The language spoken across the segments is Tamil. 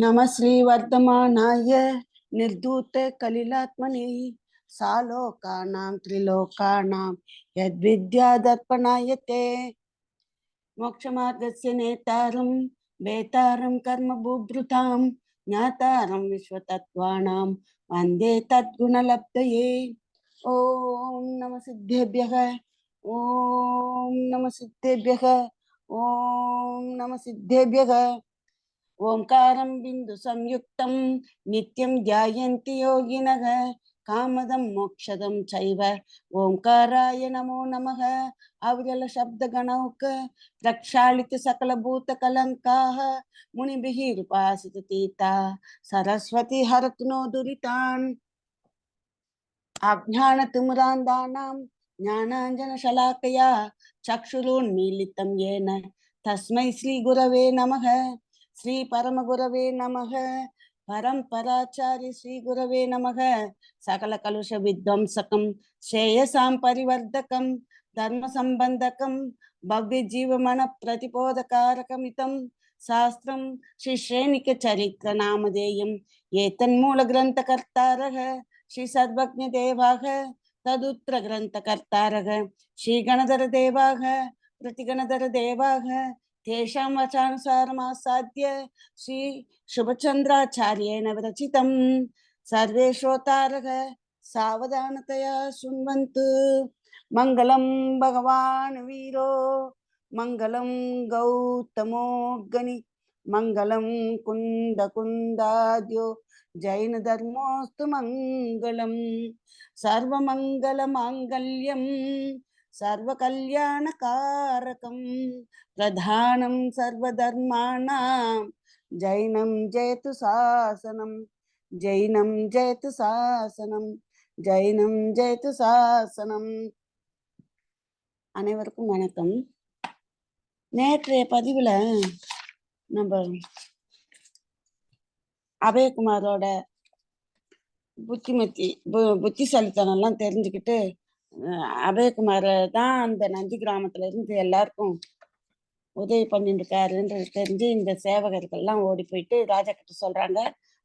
नमः श्रीवर्धमानाय निर्धूत कलिलात्मने सालोकानां त्रिलोकानां यद्विद्यादर्पणायते मोक्षमार्गस्य नेतारं वेतारं कर्मभूभृतां ज्ञातारं विश्वतत्त्वानां वन्दे तद्गुणलब्धये। ॐ नमः सिद्धेभ्यः, ॐ नमः सिद्धेभ्यः, ॐ नमः सिद्धेभ्यः। ओंकारं बिंदु संयुक्तं नित्यं ध्यायन्ति योगिनः कामदं मोक्षदं चैव ओंकाराय नमो नमः। अविरल शब्द गणौक प्रक्षालित सकल भूत कलंकाः मुनिभिः उपासित तीता सरस्वती हरतु नो दुरितान् अज्ञानतिमिरान्धानां ज्ञानाञ्जनशलाकया चक्षुरुन्मीलितं येन तस्मै श्रीगुरवे नमः। श्री परम गुरवे नमः। परंपराचार्य श्री गुरवे नमः। सकल कलुष विध्वंसकं श्रेयसां परिवर्धकं धर्म संबंधकं भव्य जीवमन प्रतिपोधकारकमितं शास्त्रं श्री श्रेणिक चरित्र नामधेयं एतन्मूल ग्रंथकर्तारः श्री सर्वज्ञ देवाः तदुत्र ग्रंथकर्तारः श्री गणधर देवाः प्रतिगणधर देवाः तेषां वचानुसारमासाद्य श्री शुभचंद्राचार्येण विरचितं सर्वे श्रोतारः सावधानतया शृण्वन्तु। मंगलं भगवान् वीरो मंगलं गौतमोऽग्नि मंगलं कुंद कुंदाद्यो जैन धर्मोस्तु मंगलम। सर्वमंगल मांगल्यम सर्वकल्याणकारकं प्रधानं सर्वधर्माणां जैनं जयतु शासनं जैनं जयतु शासनं जैनं जयतु शासனம்। அனைவருக்கும் வணக்கம். நேற்றைய பதிவுல நம்ம அபயகுமாரோட புத்திசாலித்தனம் எல்லாம் தெரிஞ்சுக்கிட்டு அபயகுமார தான் அந்த நந்தி கிராமத்துல இருந்து எல்லாருக்கும் உதவி பண்ணிட்டு இருக்காருன்றது தெரிஞ்சு இந்த சேவகர்கள்லாம் ஓடி போயிட்டு ராஜா கிட்ட சொல்றாங்க.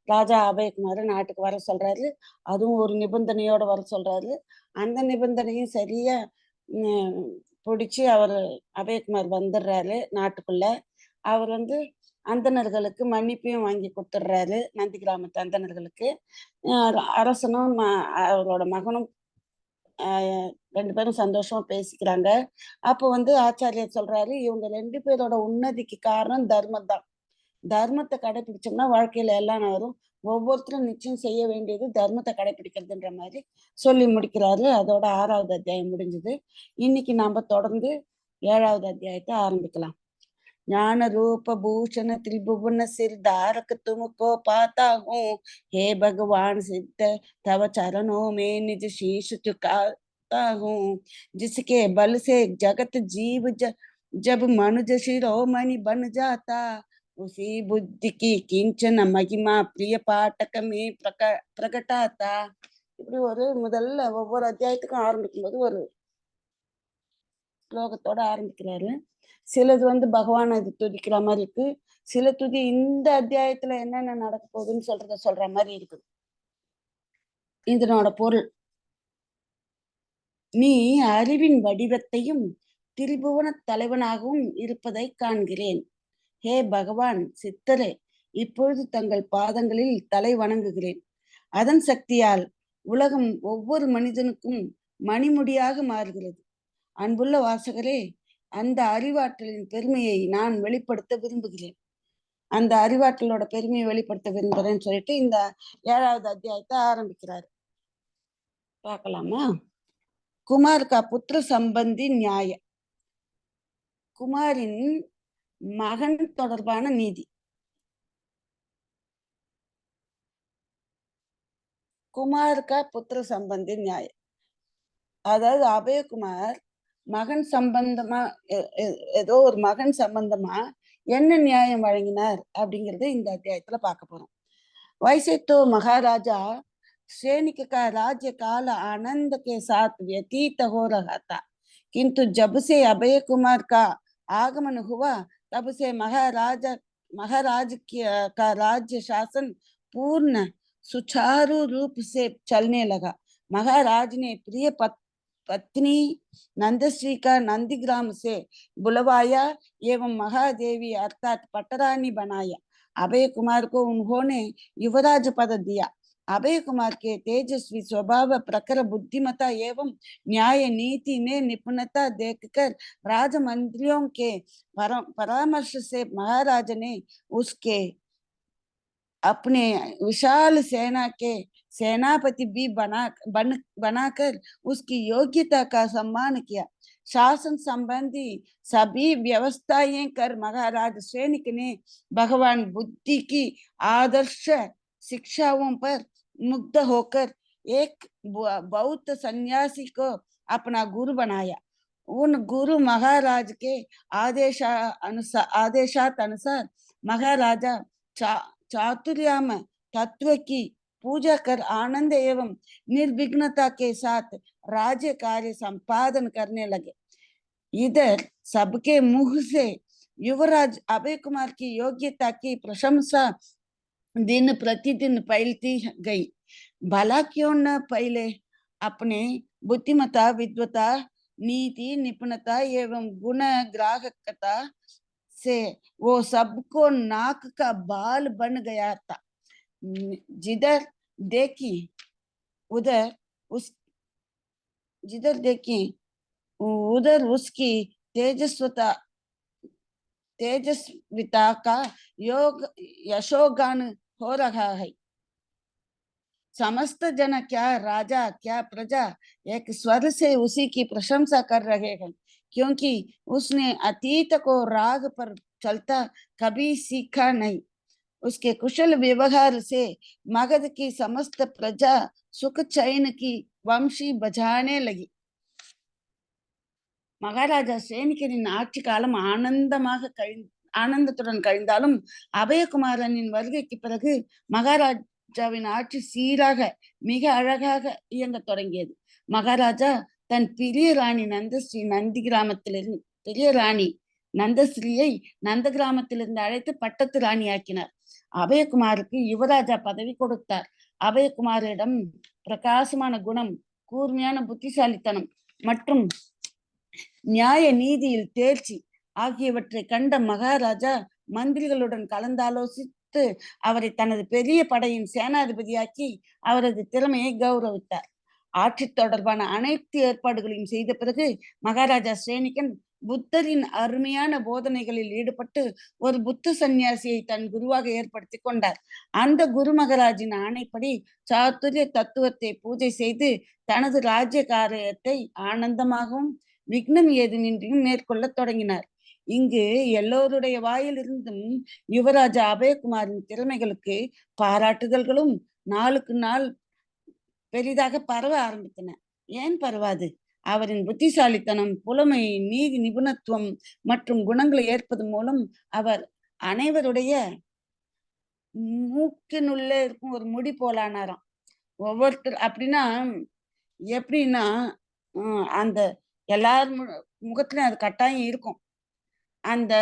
ராஜா அபயகுமார நாட்டுக்கு வர சொல்றாரு. அதுவும் ஒரு நிபந்தனையோட வர சொல்றாரு. அந்த நிபந்தனையும் சரியா பிடிச்சு அவர் அபயகுமார் வந்துடுறாரு நாட்டுக்குள்ள. அவர் அந்தணர்களுக்கு மன்னிப்பையும் வாங்கி கொடுத்துடுறாரு. நந்தி கிராமத்து அந்தணர்களுக்கு அரசனும் அவரோட மகனும் ரெண்டு பேரும் சந்தோஷமா பேசிக்கிறாங்க. அப்போ ஆச்சாரியர் சொல்றாரு, இவங்க ரெண்டு பேரோட உன்னதிக்கு காரணம் தர்மம் தான். தர்மத்தை கடைபிடிச்சோம்னா வாழ்க்கையில எல்லாம் வரும். ஒவ்வொருத்தரும் நிச்சயம் செய்ய வேண்டியது தர்மத்தை கடைபிடிக்கிறதுன்ற மாதிரி சொல்லி முடிக்கிறாரு. அதோட 6வது அத்தியாயம் முடிஞ்சது. இன்னைக்கு நாம தொடர்ந்து 7வது அத்தியாயத்தை ஆரம்பிக்கலாம். ज्ञान रूप भूषण त्रिभुवन सिर धारक तुमको पाता हूँ, हे भगवान सिद्ध तव चरणों में निज शीश झुकाता हूँ। जिसके बल से जगत जीव जब मनुज शिरोमणि बन जाता, उसी बुद्धि की किंचन महिमा प्रिय पाठक में प्रकटाता। இப்படி ஒரு முதல்ல ஒவ்வொரு அத்தியாயத்துக்கும் ஆரம்பிக்கும் போது ஒரு ஸ்லோகத்தோட ஆரம்பிக்கிறாரு. சிலது பகவானை இது துதிக்கிற மாதிரி இருக்கு, சில துதி இந்த அத்தியாயத்துல என்னென்ன நடக்க போகுதுன்னு சொல்ற மாதிரி இருக்குது. இதனோட பொருள், நீ அறிவின் வடிவத்தையும் திரிபுவன தலைவனாகவும் இருப்பதை காண்கிறேன். ஹே பகவான் சித்தரே, இப்பொழுது தங்கள் பாதங்களில் தலை வணங்குகிறேன். அதன் சக்தியால் உலகம் ஒவ்வொரு மனிதனுக்கும் மணிமுடியாக மாறுகிறது. அன்புள்ள வாசகரே, அந்த அறிவாற்றலின் பெருமையை நான் வெளிப்படுத்த விரும்புகிறேன். அந்த அறிவாற்றலோட பெருமையை வெளிப்படுத்த விரும்புகிறேன்னு சொல்லிட்டு இந்த 7வது அத்தியாயத்தை ஆரம்பிக்கிறாரு. பார்க்கலாமா? குமார் கா புத்திர சம்பந்தி நியாய, குமாரின் மகன் தொடர்பான நீதி. குமார் கா புத்திர சம்பந்தி நியாய, அதாவது அபயகுமார் மகன் சம்பந்தமா ஏதோ ஒரு மகன் சம்பந்தமா என்ன நியாயம் வழங்கினார் அப்படிங்கறது இந்த அத்தியாயத்துல பார்க்க போறோம். वैसे तो महाराजा श्रेणिक का राज्य काल आनंद के साथ व्यतीत हो रहा था, किंतु जब से अभय कुमार का आगमन हुआ तब से महाराजा महाराज का राज्य शासन पूर्ण सुचारू रूप से चलने लगा। महाराज ने प्रिय पत्नी नंदश्री का नंदीग्राम से बुलवाया एवं महादेवी अर्थात पटरानी बनाया। अभय कुमार को उन्होंने युवराज पद दिया। अभय कुमार के तेजस्वी स्वभाव, प्रखर बुद्धिमत्ता एवं न्याय नीति में निपुणता देखकर राजमंत्रियों के परामर्श से महाराज ने उसके अपने विशाल सेना के सेनापति भी बनाकर उसकी योग्यता का सम्मान किया। शासन संबंधी सभी व्यवस्थाएं कर महाराज सैनिक ने भगवान बुद्ध की आदर्श शिक्षाओं पर मुग्ध होकर एक बौद्ध सन्यासी को अपना गुरु बनाया। उन गुरु महाराज के आदेशात अनुसार महाराजा चातुर्याम तत्व की पूजा कर आनंद एवं निर्विघ्नता के साथ राज्य कार्य संपादन करने लगे। इधर सबके मुख से युवराज अभय कुमार की योग्यता की प्रशंसा दिन प्रतिदिन फैलती गई। भला क्यों न पहले अपने बुद्धिमत्ता, विद्वता, नीति, निपुणता एवं गुण ग्राहकता से वो सबको नाक का बाल बन गया था। जिधर देखी उधर उसकी तेजस्विता का योग यशोगान हो रहा है। समस्त जन, क्या राजा क्या प्रजा, एक स्वर से उसी की प्रशंसा कर रहे हैं, क्योंकि उसने अतीत को राग पर चलता कभी सीखा नहीं। उसके कुशल व्यवहार से मगध की समस्त प्रजा सुख चैन की वंशी बजाने लगी। மகாராஜா சேனிகரின் ஆட்சி காலம் ஆனந்தத்துடன் கழிந்தாலும் அபயகுமாரனின் வருகைக்கு பிறகு மகாராஜாவின் ஆட்சி சீராக மிக அழகாக இயங்க தொடங்கியது. மகாராஜா தன் பெரிய ராணி நந்தஸ்ரீயை நந்த கிராமத்திலிருந்து அழைத்து பட்டத்து ராணியாக்கினார். அபயகுமாருக்கு யுவராஜா பதவி கொடுத்தார். அபயகுமாரிடம் பிரகாசமான குணம், கூர்மையான புத்திசாலித்தனம் மற்றும் நியாய நீதியில் தேர்ச்சி ஆகியவற்றை கண்ட மகாராஜா மந்திரிகளுடன் கலந்தாலோசித்து அவரை தனது பெரிய படையின் சேனாதிபதியாக்கி அவரது திறமையை கௌரவித்தார். ஆட்சி தொடர்பான அனைத்து ஏற்பாடுகளையும் செய்த பிறகு மகாராஜா சேனிகன் புத்தரின் அருமையான போதனைகளில் ஈடுபட்டு ஒரு புத்த சந்நியாசியை தன் குருவாக ஏற்படுத்தி கொண்டார். அந்த குரு மகாராஜின் ஆணைப்படி சாத்துரிய தத்துவத்தை பூஜை செய்து தனது ராஜ்ய காரியத்தை ஆனந்தமாகவும் விக்னம் ஏதுமின்றியும் மேற்கொள்ள தொடங்கினார். இங்கு எல்லோருடைய வாயிலிருந்தும் யுவராஜா அபயகுமாரின் திறமைகளுக்கு பாராட்டுதல்களும் நாளுக்கு நாள் பெரிதாக பரவ ஆரம்பித்தன. ஏன் பரவாது? அவரின் புத்திசாலித்தனம், புலமை, நீதி நிபுணத்துவம் மற்றும் குணங்களை ஏற்பது மூலம் அவர் அனைவருடைய மூக்கினுள்ளே இருக்கும் ஒரு முடி போலானாராம். ஒவ்வொருத்தர் எப்படின்னா அந்த எல்லார் முகத்திலும் அது கட்டாயம் இருக்கும். அந்த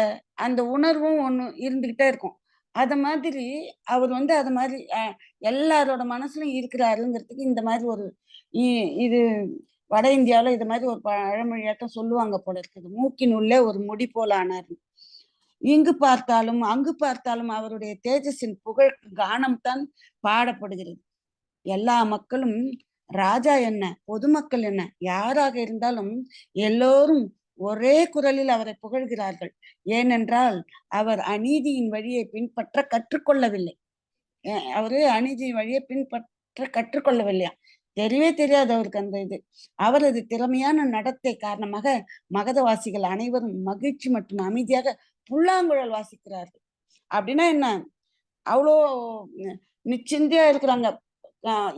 அந்த உணர்வும் ஒண்ணு இருந்துகிட்டே இருக்கும். அத மாதிரி அவர் அது மாதிரி எல்லாரோட மனசுலயும் இருக்கிறாருங்கிறதுக்கு இந்த மாதிரி ஒரு இது வட இந்தியாவில இது மாதிரி ஒரு பழமொழியாட்டம் சொல்லுவாங்க போல இருக்குது. மூக்கின் உள்ளே ஒரு முடி போல ஆனார். இங்கு பார்த்தாலும் அங்கு பார்த்தாலும் அவருடைய தேஜஸின் புகழ் கானம் தான் பாடப்படுகிறது. எல்லா மக்களும், ராஜா என்ன, பொதுமக்கள் என்ன, யாராக இருந்தாலும் எல்லோரும் ஒரே குரலில் அவரை புகழ்கிறார்கள். ஏனென்றால் அவர் அநீதியின் வழியை பின்பற்ற கற்றுக்கொள்ளவில்லை. கற்றுக்கொள்ளவில்லையா? தெரியவே தெரியாது அவருக்கு அந்த இது. அவரது திறமையான நடத்தை காரணமாக மகதவாசிகள் அனைவரும் மகிழ்ச்சி மற்றும் அமைதியாக புல்லாங்குழல் வாசிக்கிறார்கள். அப்படின்னா என்ன, அவ்வளோ நிச்சிந்தியா இருக்கிறாங்க.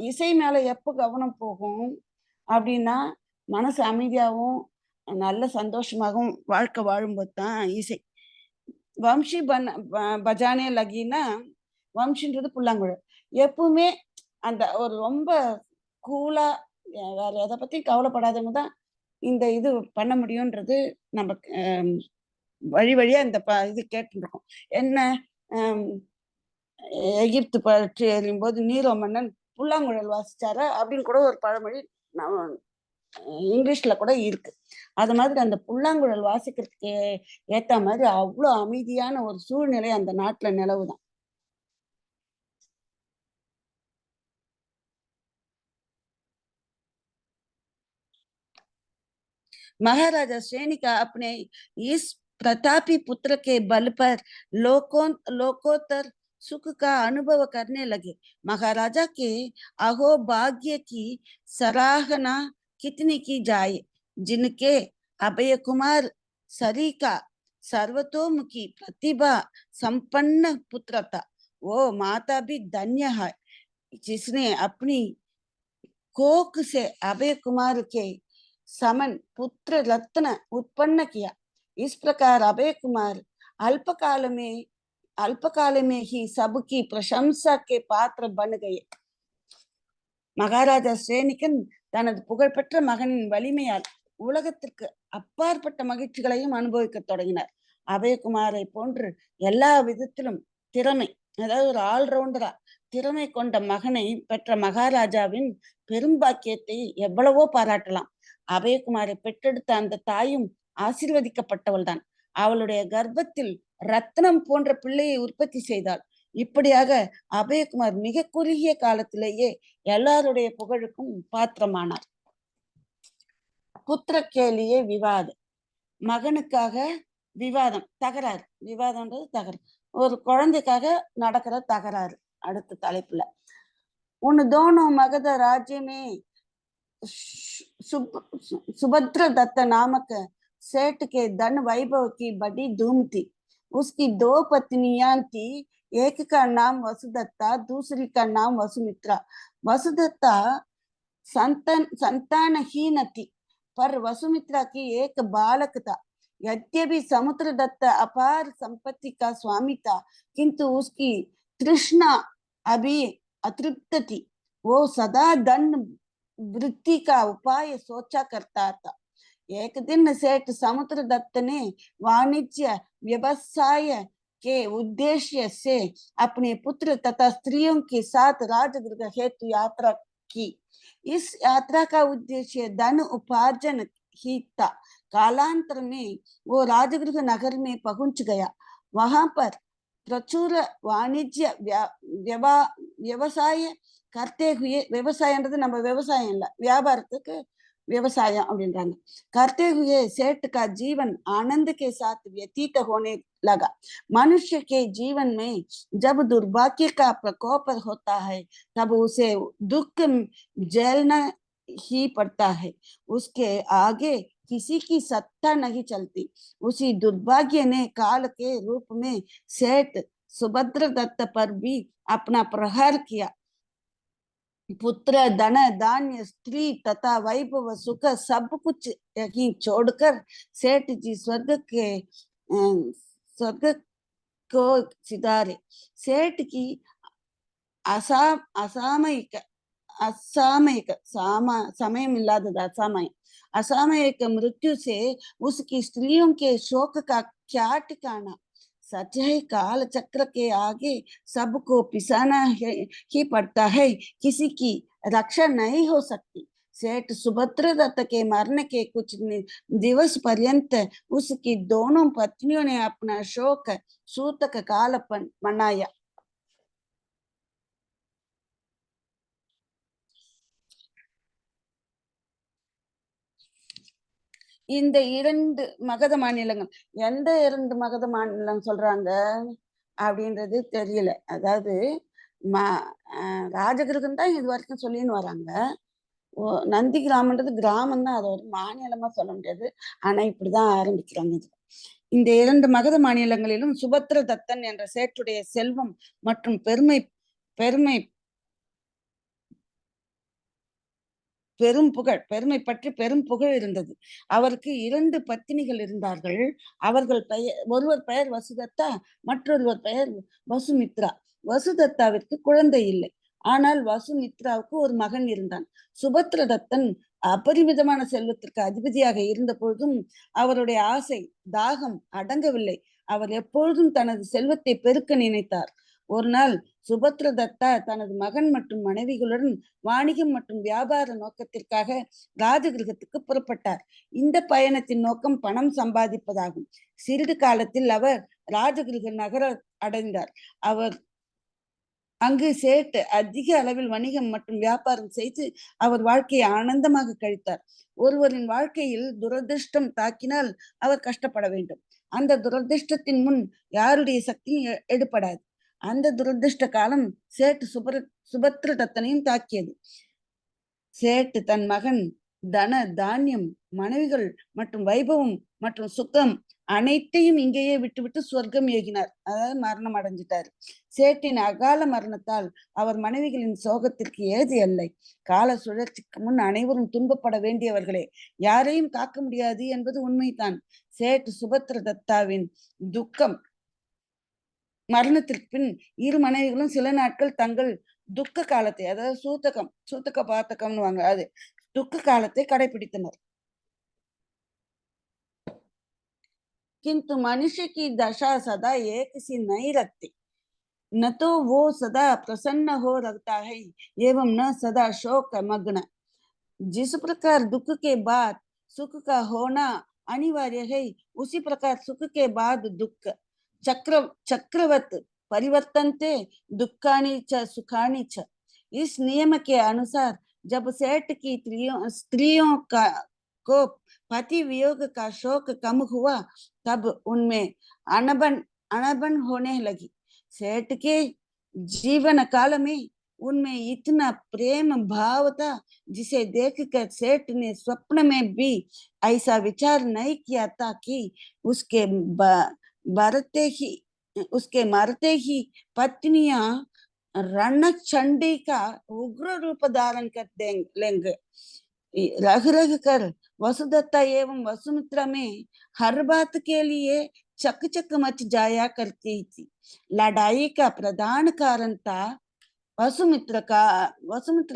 இசை மேல எப்ப கவனம் போகும் அப்படின்னா, மனசு அமைதியாகவும் நல்ல சந்தோஷமாகவும் வாழ்க்கை வாழும்போது தான் இசை. வம்சி பஜானே லகினா, வம்சின்றது புல்லாங்குழல். எப்பவுமே அந்த ஒரு ரொம்ப கூலா வேற எதை பத்தி கவலைப்படாதவங்க தான் இந்த இது பண்ண முடியும்ன்றது நம்ம வழியா இந்த இது கேட்டுருக்கோம். என்ன ஆஹ் எகிப்து பற்றி எறியும் போது நீரோ மன்னன் புல்லாங்குழல் வாசிச்சாரா அப்படின்னு கூட ஒரு பழமொழி இங்கிலீஷ்ல கூட இருக்கு. அது மாதிரி அந்த புல்லாங்குழல் வாசிக்கிறதுக்கு ஏத்த மாதிரி அவ்வளவு அமைதியான ஒரு சூழ்நிலை அந்த நாட்டுல நிலவுதான். महाराजा श्रेणी का अपने इस प्रतापी पुत्र के बल पर लोकोत्तर सुख का अनुभव करने लगे। महाराजा के अहो भाग्य की सराहना कितनी की जाए, जिनके अभय कुमार सरी का सर्वतोमुखी प्रतिभा संपन्न पुत्र था। वो माता भी धन्य है जिसने अपनी कोख से अभय कुमार के समन पुत्र रत्न उत्पन्न किया। इस प्रकार अभय कुमार अल्पकाल में ही सबकी प्रशंसा के पात्र बन गए। மகாராஜா ஸ்ரேனிகன் தனது புகழ்பெற்ற மகனின் வலிமையால் உலகத்திற்கு அப்பாற்பட்ட மகிழ்ச்சிகளையும் அனுபவிக்க தொடங்கினார். அபயகுமாரை போன்று எல்லா விதத்திலும் திறமை, அதாவது ஒரு ஆல்ரவுண்டரா திறமை கொண்ட மகனை பெற்ற மகாராஜாவின் பெரும்பாக்கியத்தை எவ்வளவோ பாராட்டலாம். அபயகுமாரை பெற்றெடுத்த அந்த தாயும் ஆசீர்வதிக்கப்பட்டவள் தான். அவளுடைய கர்ப்பத்தில் ரத்னம் போன்ற பிள்ளையை உற்பத்தி செய்தாள். இப்படியாக அபயகுமார் மிக குறுகிய காலத்திலேயே எல்லாருடைய புகழுக்கும் பாத்திரமானார். புத்திர கேலியே விவாதம், மகனுக்காக விவாதம், தகராறு. விவாதம்ன்றது தகராறு, ஒரு குழந்தைக்காக நடக்கிற தகராறு. அடுத்த தலைப்புல உன் दोनों मगध राज्य में सुभद्र दत्त नामक सेठ के धन वैभव की बड़ी धूम थी। उसकी दो पत्नियां थी, एक का नाम वसुदत्ता, दूसरी का नाम वसुमित्रा। वसुदत्ता संतानहीन थी, पर वसुमित्रा की एक बालक था। यद्यपि समुद्रदत्त अपार संपत्ति का स्वामी था, किंतु उसकी तृष्णा अभी अतृप्त थी। वो सदा धन वृद्धि का उपाय सोचा करता था। एक दिन सेठ समुद्रदत्त ने वाणिज्य व्यवसाय के उद्देश्य से अपने पुत्र तथा स्त्रियों के साथ राजगृह हेतु यात्रा की। इस यात्रा का उद्देश्य धन उपार्जन ही था। कालांतर में वो राजगृह नगर में पहुंच गया। वहां पर प्रचुर वाणिज्य व्यवसाय करते हुए, விவசாயன்றது நம்ம விவசாயம் இல்ல, வியாபாரத்துக்கு व्यवसाय करते हुए सेठ का जीवन आनंद के साथ व्यतीत होने लगा। मनुष्य के जीवन में जब दुर्भाग्य का प्रकोप होता है, तब उसे दुख झेलना ही पड़ता है। उसके आगे किसी की सत्ता नहीं चलती। उसी दुर्भाग्य ने काल के रूप में सेठ सुभद्र दत्त पर भी अपना प्रहार किया। पुत्र, धन, धान्य, स्त्री तथा वैभव, सुख सब कुछ यहीं छोड़कर सेठ जी स्वर्ग को सिधारे। सेठ की असामयिक असामयिक असामयिक मृत्यु से उसकी स्त्रियों के शोक का क्या ठिकाना। सच है, काल चक्र के आगे सबको पिसाना ही पड़ता है, किसी की रक्षा नहीं हो सकती। सेठ सुभद्र दत्त के मरने के कुछ दिवस पर्यंत उसकी दोनों पत्नियों ने अपना शोक सूतक काल मनाया। இந்த 2 மகத மாநிலங்கள், எந்த 2 மகத மாநிலம் சொல்றாங்க அப்படின்றது தெரியல. அதாவது ராஜகிருகம் தான் இது வரைக்கும் சொல்லின்னு வராங்க. நந்தி கிராமன்றது கிராமம் தான், அது ஒரு மாநிலமா சொல்ல முடியாது. ஆனா இப்படிதான் ஆரம்பிக்கிறாங்க. இந்த 2 மகத மாநிலங்களிலும் சுபத்ர தத்தன் என்ற சேற்றுடைய செல்வம் மற்றும் பெருமை பெருமை பற்றி பெரும் புகழ் இருந்தது. அவருக்கு 2 பத்தினிகள் இருந்தார்கள். அவர்கள் ஒருவர் பெயர் வசுதத்தா, மற்றொருவர் பெயர் வசுமித்ரா. வசுதத்தாவிற்கு குழந்தை இல்லை, ஆனால் வசுமித்ராவுக்கு ஒரு மகன் இருந்தான். சுபத்ரதத்தன் அபரிமிதமான செல்வத்திற்கு அதிபதியாக இருந்த பொழுதும் அவருடைய ஆசை தாகம் அடங்கவில்லை. அவர் எப்பொழுதும் தனது செல்வத்தை பெருக்க நினைத்தார். ஒரு நாள் சுபத்ர தத்தா தனது மகன் மற்றும் மனைவிகளுடன் வாணிகம் மற்றும் வியாபார நோக்கத்திற்காக ராஜகிரகத்துக்கு புறப்பட்டார். இந்த பயணத்தின் நோக்கம் பணம் சம்பாதிப்பதாகும். சிறிது காலத்தில் அவர் ராஜகிரக நகர அடைந்தார். அவர் அங்கு சேட்டு அதிக அளவில் வணிகம் மற்றும் வியாபாரம் செய்து அவர் வாழ்க்கையை ஆனந்தமாக கழித்தார். ஒருவரின் வாழ்க்கையில் துரதிருஷ்டம் தாக்கினால் அவர் கஷ்டப்பட வேண்டும். அந்த துரதிருஷ்டத்தின் முன் யாருடைய சக்தியும் எடுபடாது. அந்த துரதிருஷ்ட காலம் சேட்டு சுபத்ர தத்தனையும் தாக்கியது. சேட்டு தன் மகன் தன தானியம் மனைவிகள் மற்றும் வைபவம் மற்றும் சுகம் அனைத்தையும் இங்கேயே விட்டுவிட்டு சொர்க்கம் ஏகினார். அதாவது மரணம் அடைஞ்சிட்டார். சேட்டின் அகால மரணத்தால் அவர் மனைவிகளின் சோகத்திற்கு ஏது இல்லை. கால சுழற்சிக்கு முன் அனைவரும் துன்பப்பட வேண்டியவர்களே. யாரையும் காக்க முடியாது என்பது உண்மைதான். சேட்டு சுபத்ர தத்தாவின் துக்கம் மரணத்திற்கு பின் இரு மனைவிகளும் சில நாட்கள் தங்கள் துக்க காலத்தை, அதாவது சூத்தக பாத்தகம்னு வாங்க, அது दुख कालते कடைபிடித்தனர். किंतु मनुष्य की दशा सदा एक सी नहीं रखती। न तो वो सदा प्रसन्न हो रखता है एवं न सदा शोक मग्न। जिस प्रकार दुख के बाद सुख का होना अनिवार्य है, उसी प्रकार सुख के बाद दुख चक्रवत परिवर्तनते दुखानि च सुखानि च। इस नियम के अनुसार जब सेठ की स्त्रियों का को पति वियोग का शोक कम हुआ, तब उनमें अनबन होने लगी। सेठ के जीवन काल में उनमें इतना प्रेम भाव था जिसे देखकर सेठ ने स्वप्न में भी ऐसा विचार नहीं किया था कि उसके मरते ही पत्नियां रणचंडी का उग्र रूप धारण कर लेंगे। रह रह कर वसुदत्ता एवं वसुमित्रा में हर बात के लिए चकचक मच जाया करती थी। लड़ाई का प्रधान कारण था वसुमित्र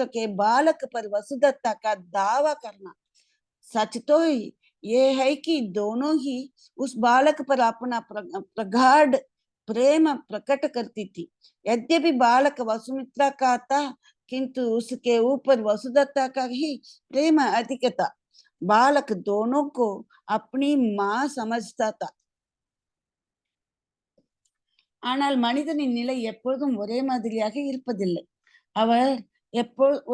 के बालक पर वसुदत्ता का दावा करना। सच तो ये है कि दोनों ही उस बालक पर अपना प्रगाढ़ प्रेम प्रकट करती थी। यद्यपि बालक वसुमित्रा का था, किंतु उसके ऊपर वसुदत्ता का ही प्रेम अधिक था। बालक दोनों को अपनी माँ समझता था. ஆனால் மனிதனின் நிலை எப்பொழுதும் ஒரே மாதிரியாக இருப்பதில்லை.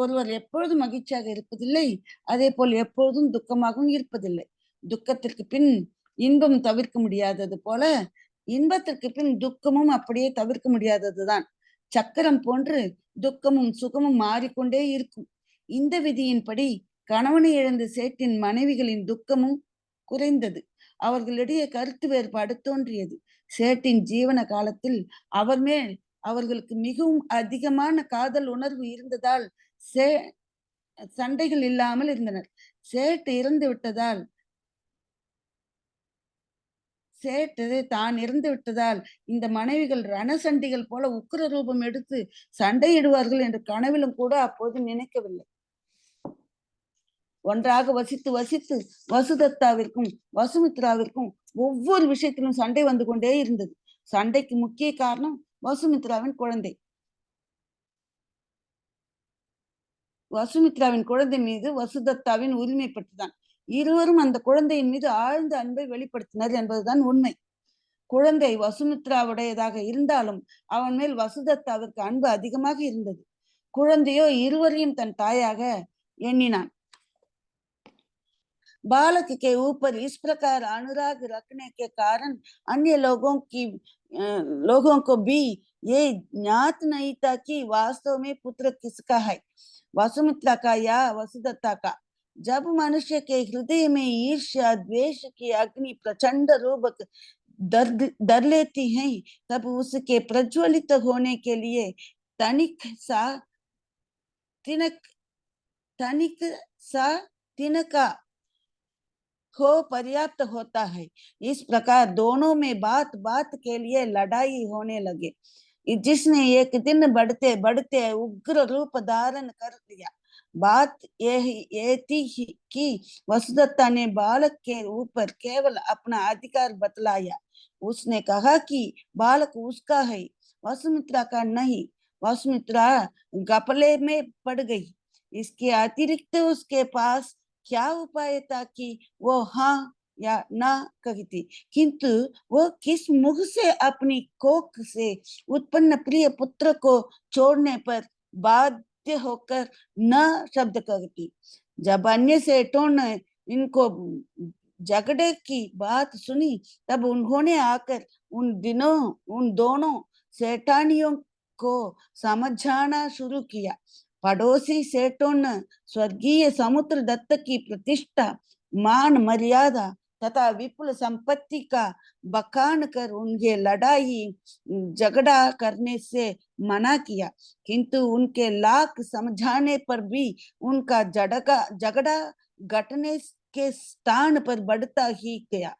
ஒருவர் எப்பொழுதும் மகிழ்ச்சியாக இருப்பதில்லை, அதே போல் எப்பொழுதும் துக்கமாகவும் இருப்பதில்லை. துக்கத்திற்கு பின் இன்பம் தவிர்க்க முடியாதது போல இன்பத்திற்கு பின் துக்கமும் அப்படியே தவிர்க்க முடியாததுதான். சக்கரம் போன்று துக்கமும் சுகமும் மாறிக்கொண்டே இருக்கும். இந்த விதியின்படி கணவனை இழந்த சேட்டின் மனைவிகளின் துக்கமும் குறைந்தது. அவர்களிடையே கருத்து வேறுபாடு தோன்றியது. சேட்டின் ஜீவன காலத்தில் அவர் மேல் அவர்களுக்கு மிகவும் அதிகமான காதல் உணர்வு இருந்ததால் சண்டைகள் இல்லாமல் இருந்தனர். சேட்டு இறந்து விட்டதால் தான் இறந்து விட்டதால் இந்த மனைவிகள் ரணசண்டிகள் போல உக்கிர ரூபம் எடுத்து சண்டையிடுவார்கள் என்று கனவிலும் கூட அப்போது நினைக்கவில்லை. ஒன்றாக வசித்து வசுதத்தாவிற்கும் வசுமித்ராவிற்கும் ஒவ்வொரு விஷயத்திலும் சண்டை வந்து கொண்டே இருந்தது. சண்டைக்கு முக்கிய காரணம் வசுமித்ராவின் குழந்தை. வசுமித்ராவின் குழந்தை மீது வசுதத்தாவின் உரிமை பற்றிதான். இருவரும் அந்த குழந்தையின் மீது ஆழ்ந்த அன்பை வெளிப்படுத்தினர் என்பதுதான் உண்மை. குழந்தை வசுமித்ராவுடையதாக இருந்தாலும் அவன் மேல் வசுதத்தாவிற்கு அன்பு அதிகமாக இருந்தது. குழந்தையோ இருவரையும் तन तायाग एण्णिनान। बालक के ऊपर इस प्रकार अनुराग रखने के कारण अन्य लोगों को भी ये ज्ञात नहीं था कि वास्तव में पुत्र किसका है, वसुमित्रा का या वसुदत्ता का। जब मनुष्य के हृदय में ईर्ष्या द्वेष की अग्नि प्रचंड रूप दर लेती है, तब उसके प्रज्वलित होने के लिए तनिक सा तिनका हो पर्याप्त होता है। इस प्रकार दोनों में बात बात के लिए लड़ाई होने लगे, जिसने एक दिन बढ़ते बढ़ते उग्र रूप धारण कर लिया। बात ये थी कि वसुदत्ता ने बालक के ऊपर केवल अपना अधिकार बतलाया। उसने कहा कि बालक उसका है, वसुमित्रा का नहीं। वसुमित्रा घपले में पड़ गई। इसके अतिरिक्त उसके पास क्या उपाय था कि वो हाँ या ना कहती, किंतु वो किस मुख से अपनी कोख से उत्पन्न प्रिय पुत्र को छोड़ने पर बाध्य होकर न शब्द कहती। जब अन्य सेठों ने इनको झगड़े की बात सुनी, तब उन्होंने आकर उन दोनों सेठानियों को समझाना शुरू किया। पड़ोसी सेठों ने स्वर्गीय समुद्र दत्त की प्रतिष्ठा, मान मर्यादा तथा विपुल संपत्ति का बखान कर उनके लड़ाई झगड़ा करने से मना किया, किंतु उनके लाख समझाने पर भी उनका झगड़ा घटने के स्थान पर बढ़ता ही गया।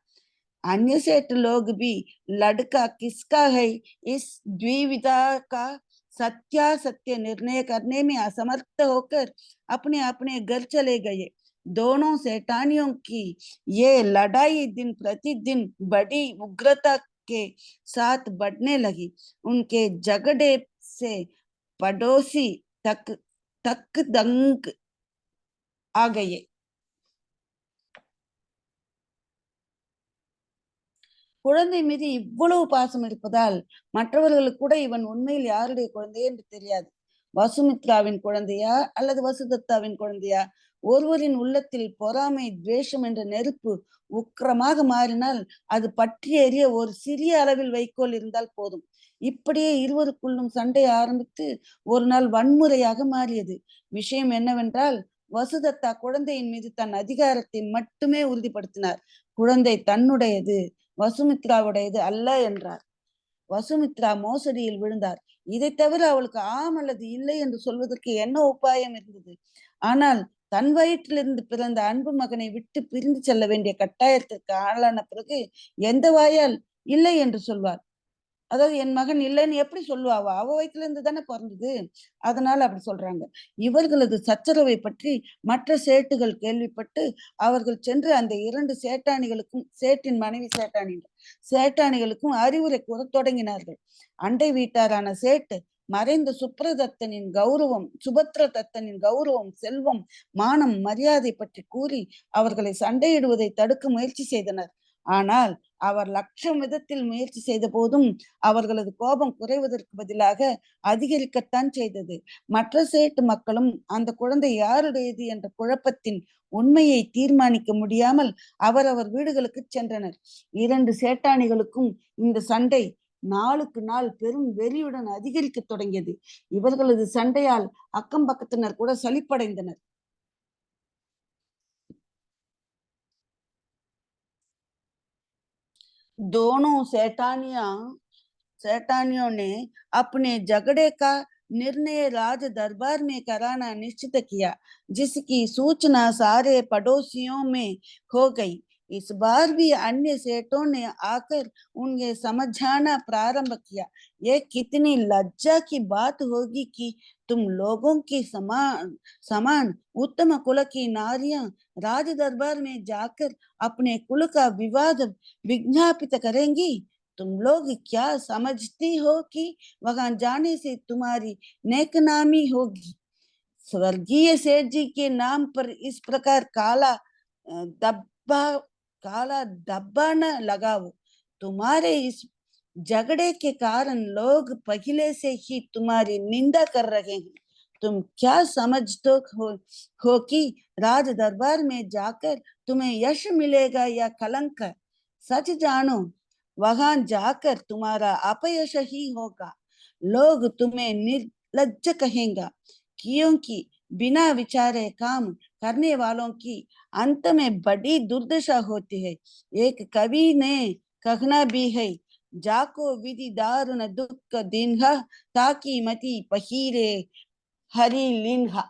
अन्य सेठ लोग भी लड़का किसका है इस द्विविधा का सत्यासत्य निर्णय करने में असमर्थ होकर अपने अपने घर चले गए। दोनों सेठानियों की ये लड़ाई दिन प्रतिदिन बड़ी उग्रता के साथ बढ़ने लगी। उनके झगड़े से पड़ोसी तक तक दंग आ गए। குழந்தை மீது இவ்வளவு பாசம் இருப்பதால் மற்றவர்களுக்கு கூட இவன் உண்மையில் யாருடைய குழந்தை என்று தெரியாது. வசுமித்ராவின் குழந்தையா அல்லது வசுதத்தாவின் குழந்தையா? ஒருவரின் உள்ளத்தில் பொறாமை, துவேஷம் என்ற நெருப்பு உக்கிரமாக மாறினால் அது பற்றி எரிய ஒரு சிறிய அளவில் வைக்கோல் இருந்தால் போதும். இப்படியே இருவருக்குள்ளும் சண்டை ஆரம்பித்து ஒரு நாள் வன்முறையாக மாறியது. விஷயம் என்னவென்றால், வசுதத்தா குழந்தையின் மீது தன் அதிகாரத்தை மட்டுமே உறுதிப்படுத்தினார். குழந்தை தன்னுடையது, வசுமித்ராவுடையது அல்ல என்றார். வசுமித்ரா மோசடியில் விழுந்தார். இதை தவிர அவளுக்கு ஆம் அல்லது இல்லை என்று சொல்வதற்கு என்ன உபாயம் இருந்தது? ஆனால் தன் வயிற்றிலிருந்து பிறந்த அன்பு மகனை விட்டு பிரிந்து செல்ல வேண்டிய கட்டாயத்திற்கு ஆளான பிறகு எந்த வாயால் இல்லை என்று சொல்வார்? அதாவது என் மகன் இல்லைன்னு எப்படி சொல்லுவா? அவ வயித்துல இருந்து தானே பிறந்தது. அதனால அப்படி சொல்றாங்க. இவர்களது சச்சரவை பற்றி மற்ற சேட்டுகள் கேள்விப்பட்டு அவர்கள் சென்று அந்த 2 சேட்டாணிகளுக்கும், சேட்டின் மனைவி சேட்டாணிகளுக்கும் அறிவுரை கூற தொடங்கினார்கள். அண்டை வீட்டாரான சேட்டு மறைந்த சுபத்ர தத்தனின் கௌரவம், செல்வம், மானம், மரியாதை பற்றி கூறி அவர்களை சண்டையிடுவதை தடுக்க முயற்சி செய்தனர். ஆனால் அவர் லட்சம் விதத்தில் முயற்சி செய்த போதும் அவர்களது கோபம் குறைவதற்கு பதிலாக அதிகரிக்கத்தான் செய்தது. மற்ற சேட்டு மக்களும் அந்த குழந்தை யாருடையது என்ற குழப்பத்தின் உண்மையை தீர்மானிக்க முடியாமல் அவரவர் வீடுகளுக்கு சென்றனர். 2 சேட்டாணிகளுக்கும் இந்த சண்டை நாளுக்கு நாள் பெரும் வெறியுடன் அதிகரிக்க தொடங்கியது. இவர்களது சண்டையால் அக்கம் பக்கத்தினர் கூட சலிப்படைந்தனர். दोनों सेठानियों ने अपने झगड़े का निर्णय राज दरबार में कराना निश्चित किया, जिसकी सूचना सारे पड़ोसियों में हो गई। इस बार भी अन्य सेठों ने आकर उन्हें समझाना प्रारंभ किया। ये कितनी लज्जा की बात होगी कि तुम लोगों की समान समान उत्तम कुल की नारियां राज दरबार में जाकर अपने कुल का विवाद विज्ञापित करेंगी। तुम लोग क्या समझती हो कि वहां जाने से तुम्हारी नेकनामी होगी? स्वर्गीय सेठ जी के नाम पर इस प्रकार दब्बा काला धब्बा न लगाओ। तुम्हारे इस झगड़े के कारण लोग पहले से ही तुम्हारी निंदा कर रहे हैं। तुम क्या समझते हो कि राज दरबार में जाकर तुम्हें यश मिलेगा या कलंक? सच जानो, वहां जाकर तुम्हारा अपयश ही होगा। लोग तुम्हें निर्लज्ज कहेंगे, क्योंकि बिना विचारे काम करने वालों की अंत में बड़ी दुर्दशा होती है। एक कवि ने कहना भी है, जाको विधि दारुण दुख दिन्हा, ताकि मती पहीरे हरि लिन्हा।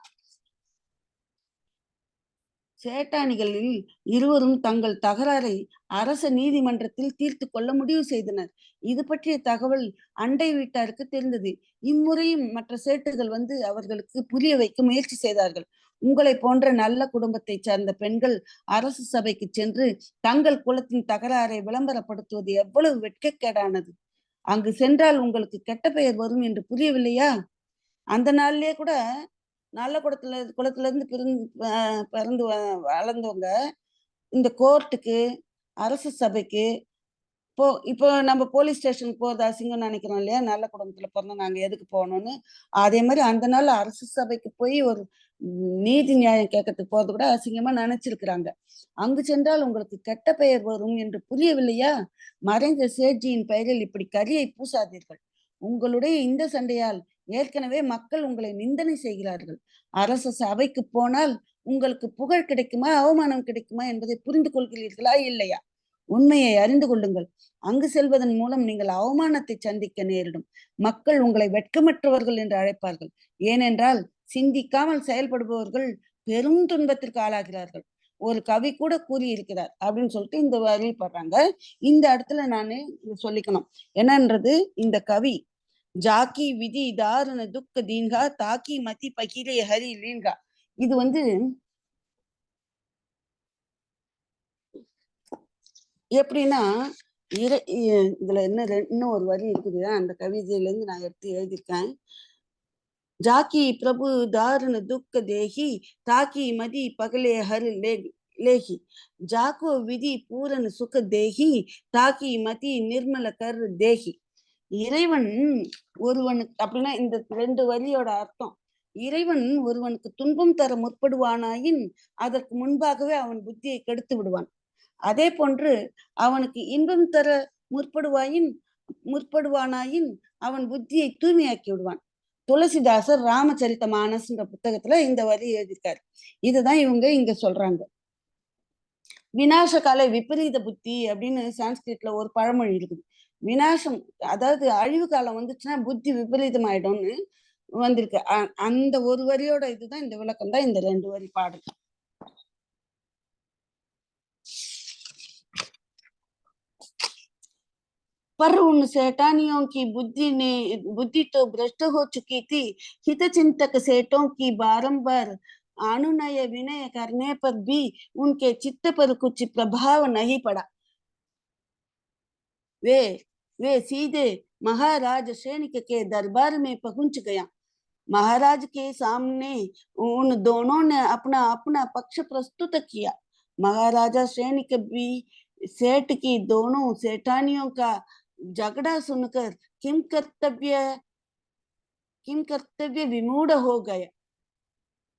சேட்டானிகளில் இருவரும் தங்கள் தகராறை அரச நீதிமன்றத்தில் தீர்த்து கொள்ள முடிவு செய்தனர். இது பற்றிய தகவல் அண்டை வீட்டாருக்கு தெரிந்தது. இம்முறையும் மற்ற சேட்டுகள் வந்து அவர்களுக்கு புரிய வைக்க முயற்சி செய்தார்கள். உங்களை போன்ற நல்ல குடும்பத்தை சார்ந்த பெண்கள் அரசு சபைக்கு சென்று தங்கள் குலத்தின் தகராறை விளம்பரப்படுத்துவது எவ்வளவு வெட்கக்கேடானது. அங்கு சென்றால் உங்களுக்கு கெட்ட பெயர் வரும் என்று புரியவில்லையா? அந்த நாள்லயே கூட நல்ல குலத்துல இருந்து பிறந்து வளர்ந்தவங்க இந்த கோர்ட்டுக்கு, அரசு சபைக்கு இப்போ நம்ம போலீஸ் ஸ்டேஷனுக்கு போறது அசிங்கம்னு நினைக்கிறோம் இல்லையா? நல்ல குடும்பத்துல பிறந்தோம் நாங்க எதுக்கு போகணும்னு. அதே மாதிரி அந்த நாள் அரசு சபைக்கு போய் ஒரு நீதி நியாயம் கேட்கறதுக்கு போறது கூட அசிங்கமா நினைச்சிருக்கிறாங்க. அங்கு சென்றால் உங்களுக்கு கெட்ட பெயர் வரும் என்று புரியவில்லையா? மறைந்த சேட்ஜியின் பெயரில் இப்படி கரியை பூசாதீர்கள். உங்களுடைய இந்த சண்டையால் ஏற்கனவே மக்கள் உங்களை நிந்தனை செய்கிறார்கள். அரசு சபைக்கு போனால் உங்களுக்கு புகழ் கிடைக்குமா, அவமானம் கிடைக்குமா என்பதை புரிந்து கொள்கிறீர்களா இல்லையா? உண்மையை அறிந்து கொள்ளுங்கள். அங்கு செல்வதன் மூலம் நீங்கள் அவமானத்தை சந்திக்க நேரிடும். மக்கள் உங்களை வெட்கமற்றவர்கள் என்று அழைப்பார்கள். ஏனென்றால் சிந்திக்காமல் செயல்படுபவர்கள் பெரும் துன்பத்திற்கு ஆளாகிறார்கள். ஒரு கவி கூட கூறியிருக்கிறார் அப்படின்னு சொல்லிட்டு இந்த வரியில் படுறாங்க. இந்த இடத்துல நானு சொல்லிக்கணும் என்னன்றது, இந்த கவி ஜாக்கி விதி தாருண துக்க தீன்கா தாக்கி மதி பகிரே ஹரி லீன்கா. இது எப்படின்னா இதுல இன்னும் ஒரு வரி இருக்குது. அந்த கவிதையில இருந்து நான் எடுத்து எழுதியிருக்கேன். ஜாக்கி பிரபு தாருண துக்க தேகி தாக்கி மதி பகலே ஹர் லேகி ஜாக்கோ விதி பூரண சுக தேகி தாக்கி மதி நிர்மல கர் தேகி. இறைவன் ஒருவனுக்கு அப்படின்னா இந்த 2 வரியோட அர்த்தம், இறைவன் ஒருவனுக்கு துன்பம் தர முற்படுவானாயின் அதற்கு முன்பாகவே அவன் புத்தியை கெடுத்து விடுவான். அதே போன்று அவனுக்கு இன்பம் தர முற்படுவானாயின் அவன் புத்தியை தூய்மையாக்கி விடுவான். துளசிதாசர் ராமச்சரித்த மானஸ்ன்ற புத்தகத்துல இந்த வரி எழுதியிருக்காரு. இதுதான் இவங்க இங்க சொல்றாங்க. விநாச கால விபரீத புத்தி அப்படின்னு சான்ஸ்கிரிட்ல ஒரு பழமொழி இருக்குது. விநாசம் அதாவது அழிவு காலம் வந்துச்சுன்னா புத்தி விபரீதம் ஆயிடும்னு வந்திருக்கு. அந்த ஒரு வரியோட இதுதான் இந்த விளக்கம் தான் இந்த 2 வரி பாடல். पर उन शैतानियों की बुद्धि तो भ्रष्ट हो चुकी थी। हित चिंतक सेठों की बारंबार अनुनय विनय करने पर भी उनके चित्त पर कुछ प्रभाव नहीं पड़ा। वे सीधे महाराज सैनिक के दरबार में पहुंच गया। महाराज के सामने उन दोनों ने अपना अपना पक्ष प्रस्तुत किया। महाराजा सैनिक भी सेठ की दोनों सेठानियों का झगड़ा सुनकर किम कर्तव्य विमूढ़ हो गया।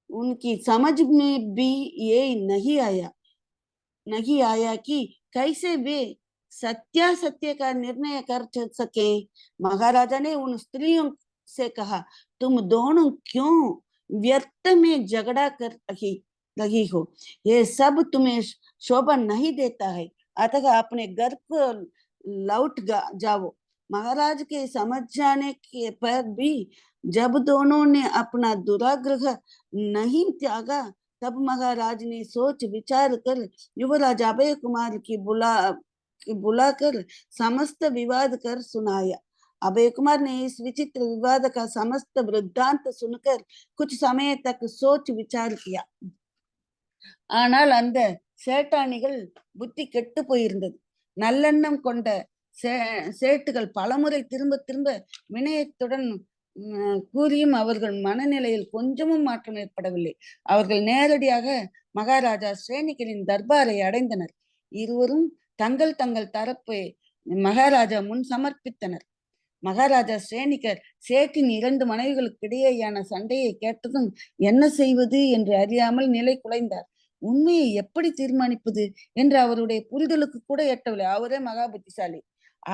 उनकी समझ में भी ये नहीं आया कि कैसे वे सत्यासत्य का निर्णय कर सके। महाराजा ने उन स्त्रियों से कहा, तुम दोनों क्यों व्यर्थ में झगड़ा कर रही हो? ये सब तुम्हें शोभा नहीं देता है, अतः अपने घर को लौट जाओ। महाराज के समझ जाने के पर भी जब दोनों ने अपना दुराग्रह नहीं त्यागा, तब महाराज ने सोच विचार कर युवराज अभय कुमार की बुलाकर समस्त विवाद कर सुनाया। अभय कुमार ने इस विचित्र विवाद का समस्त वृत्तांत सुनकर कुछ समय तक सोच विचार किया. ஆனால் அந்த சேட்டானிகள் புத்தி கெட்டு போயிருந்தது. நல்லெண்ணம் கொண்ட சேட்டுகள் பலமுறை திரும்ப திரும்ப வினயத்துடன் கூறியும் அவர்கள் மனநிலையில் கொஞ்சமும் மாற்றம் ஏற்படவில்லை. அவர்கள் நேரடியாக மகாராஜா ஸ்ரேனிகரின் தர்பாரை அடைந்தனர். இருவரும் தங்கள் தங்கள் தரப்பை மகாராஜா முன் சமர்ப்பித்தனர். மகாராஜா ஸ்ரேனிகர் சேட்டின் 2 மனைவிகளுக்கு இடையேயான சண்டையை கேட்டதும் என்ன செய்வது என்று அறியாமல் நிலை குலைந்தார். உண்மையை எப்படி தீர்மானிப்பது என்று அவருடைய புரிதலுக்கு கூட எட்டவில்லை. அவரே மகா புத்திசாலி,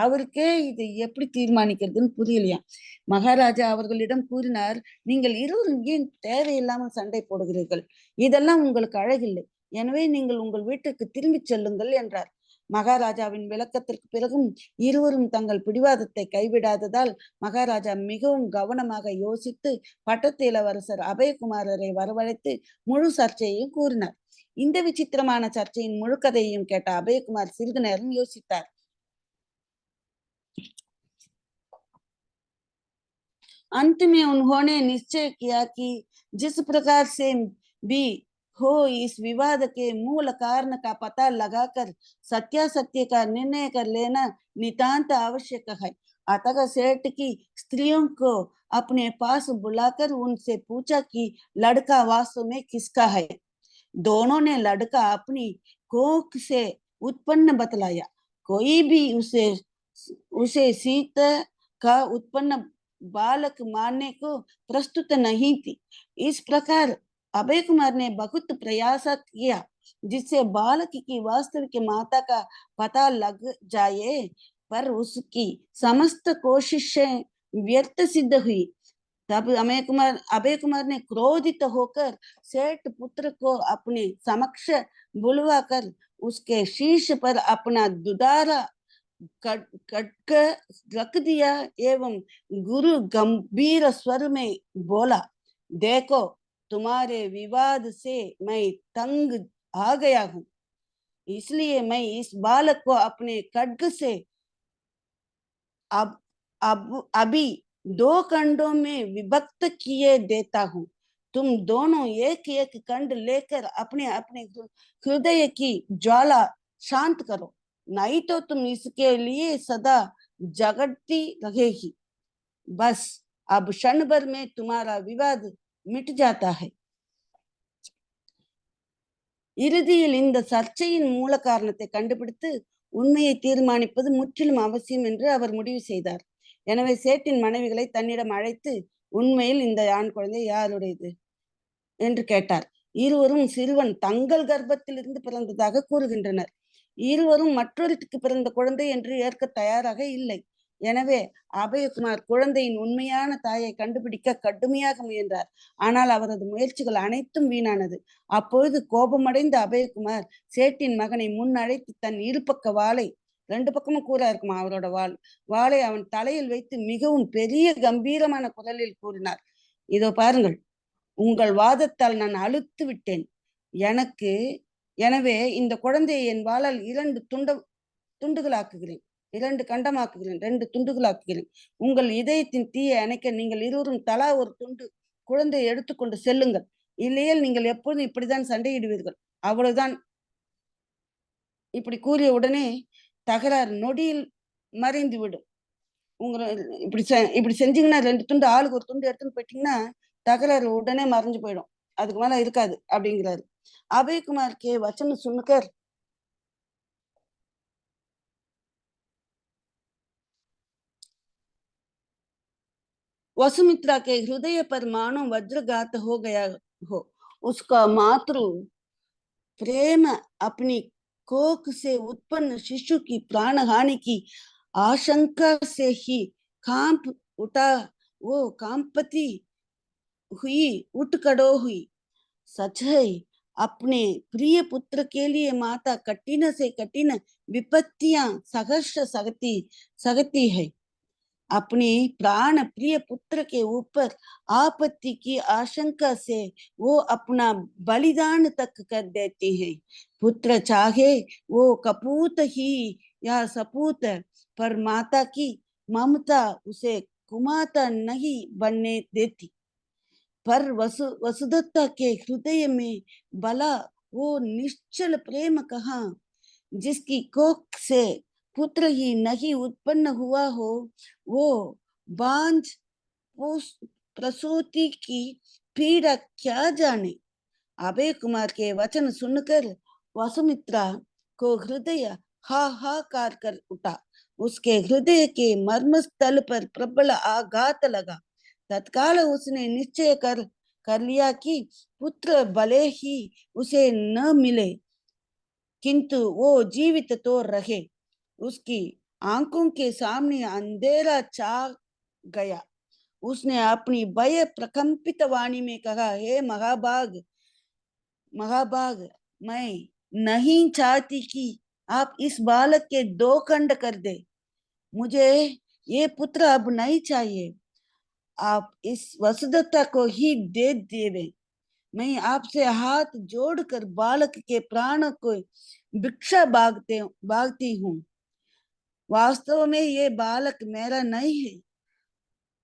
அவருக்கே இதை எப்படி தீர்மானிக்கிறதுன்னு புரியலையா. மகாராஜா அவர்களிடம் கூறினார், நீங்கள் இருவரும் ஏன் தேவையில்லாமல் சண்டை போடுகிறீர்கள்? இதெல்லாம் உங்களுக்கு அழகில்லை. எனவே நீங்கள் உங்கள் வீட்டுக்கு திரும்பி செல்லுங்கள் என்றார். மகாராஜாவின் விளக்கத்திற்கு பிறகும் இருவரும் தங்கள் பிடிவாதத்தை கைவிடாததால் மகாராஜா மிகவும் கவனமாக யோசித்து பட்டத்து இளவரசர் அபயகுமாரரை வரவழைத்து முழு சர்ச்சையையும் கூறினார். இந்த விசித்திரமான சர்ச்சையின் முழு கதையையும் கேட்ட அபயகுமார் சிறிது நேரம் யோசித்தார். अंत में उन्होंने निश्चय किया कि जिस प्रकार से भी हो इस विवाद के मूल कारण का पता लगाकर सत्यासत्य का निर्णय कर लेना नितांत आवश्यक है। अतः सेठ की स्त्रियों को अपने पास बुलाकर उनसे पूछा कि लड़का वास्तव में किसका है। दोनों ने लड़का अपनी कोख से उत्पन्न बतलाया। कोई भी उसे उसे सीता का उत्पन्न बालक मानने को प्रस्तुत नहीं थी। इस प्रकार अभय कुमार ने बहुत प्रयास किया जिससे बालक की वास्तविक माता का पता लग जाए, पर उसकी समस्त कोशिशें व्यर्थ सिद्ध हुई। तब अभय कुमार ने क्रोधित होकर सेठ पुत्र को अपने समक्ष बुलवाकर उसके शीश पर अपना दुदारा कट रख दिया एवं गुरु गंभीर स्वर में बोला, देखो तुम्हारे विवाद से मैं तंग आ गया हूं, इसलिए मैं इस बालक को अपने खड्ग से अब अभी दो खंडों में विभक्त किए देता हूं। तुम दोनों एक एक खंड लेकर अपने अपने हृदय की ज्वाला शांत करो, नहीं तो तुम इसके लिए सदा जगड़ती रहेगी। बस अब क्षण भर में तुम्हारा विवाद मिट जाता है। இறுதியில் இந்த சர்ச்சையின் மூல காரணத்தை கண்டுபிடித்து உண்மையை தீர்மானிப்பது முற்றிலும் அவசியம் என்று அவர் முடிவு செய்தார். எனவே சேட்டின் மனைவிகளை தன்னிடம் அழைத்து உண்மையில் இந்த ஆண் குழந்தை யாருடையது என்று கேட்டார். இருவரும் சிறுவன் தங்கள் கர்ப்பத்திலிருந்து பிறந்ததாக கூறுகின்றனர். இருவரும் மற்றொருத்திக்கு பிறந்த குழந்தை என்று ஏற்க தயாராக இல்லை. எனவே அபயகுமார் குழந்தையின் உண்மையான தாயை கண்டுபிடிக்க கடுமையாக முயன்றார். ஆனால் அவரது முயற்சிகள் அனைத்தும் வீணானது. அப்பொழுது கோபமடைந்த அபயகுமார் சேட்டின் மகனை முன் அழைத்து தன் இருபக்க வாளை, ரெண்டு பக்கமும் கூறா இருக்குமா அவரோட வாளை அவன் தலையில் வைத்து மிகவும் பெரிய கம்பீரமான குரலில் கூறினார், இதோ பாருங்கள், உங்கள் வாதத்தால் நான் அழுத்து விட்டேன். எனவே இந்த குழந்தையை என் வாளால் துண்டுகளாக்குகிறேன், 2 கண்டமாக்குகிறேன், 2 துண்டுகளாக்குகிறேன். உங்கள் இதயத்தின் தீயை அணைக்க நீங்கள் இருவரும் தலா ஒரு துண்டு குழந்தையை எடுத்துக்கொண்டு செல்லுங்கள். இல்லையேல் நீங்கள் எப்போதும் இப்படிதான் சண்டையிடுவீர்கள், அவ்வளவுதான். இப்படி கூறிய உடனே தகராறு நொடியில் மறைந்து விடும். உங்களை இப்படி செஞ்சீங்கன்னா 2 துண்டு ஆளுக்கு ஒரு துண்டு எடுத்துன்னு போயிட்டீங்கன்னா தகராறு உடனே மறைஞ்சு போயிடும், அதுக்கு மேல இருக்காது அப்படிங்கிறாரு. अभयकुमार के वचन सुनकर वसुमित्रा के हृदय पर मानो वज्रघात हो गया हो। उसका मातृ प्रेम अपनी कोख से उत्पन्न शिशु की प्राण हानि की आशंका से ही कांप उठा, वो कांपती हुई उठ खड़ो हुई। सच है, अपने प्रिय पुत्र के लिए माता कठिन से कठिन विपत्तियां सहर्ष सहती है। अपने प्राण प्रिय पुत्र के ऊपर आपत्ति की आशंका से वो अपना बलिदान तक कर देती है। पुत्र चाहे वो कपूत ही या सपूत, पर माता की ममता उसे कुमाता नहीं बनने देती। पर वसुदत्ता के हृदय में बला वो निश्चल प्रेम कहाँ, जिसकी कोख से पुत्र ही नहीं उत्पन्न हुआ हो, वो बांझ प्रसूति की पीड़ा क्या जाने। अभय कुमार के वचन सुनकर वसुमित्रा को हृदय हाहाकार कर उठा। उसके हृदय के मर्मस्थल पर प्रबल आघात लगा। तत्काल उसने निश्चय कर लिया कि पुत्र भले ही उसे न मिले, किंतु वो जीवित तो रहे। उसकी आंखों के सामने अंधेरा छा गया। उसने अपनी भय प्रकंपित वाणी में कहा, हे महाभाग, मैं नहीं चाहती कि आप इस बालक के 2 खंड कर दे। मुझे ये पुत्र अब नहीं चाहिए, आप इस वसुदत्ता को ही दे देवे। मैं आपसे हाथ जोड़कर बालक के प्राण को भिक्षा भागती हूँ। वास्तव में ये बालक मेरा नहीं है,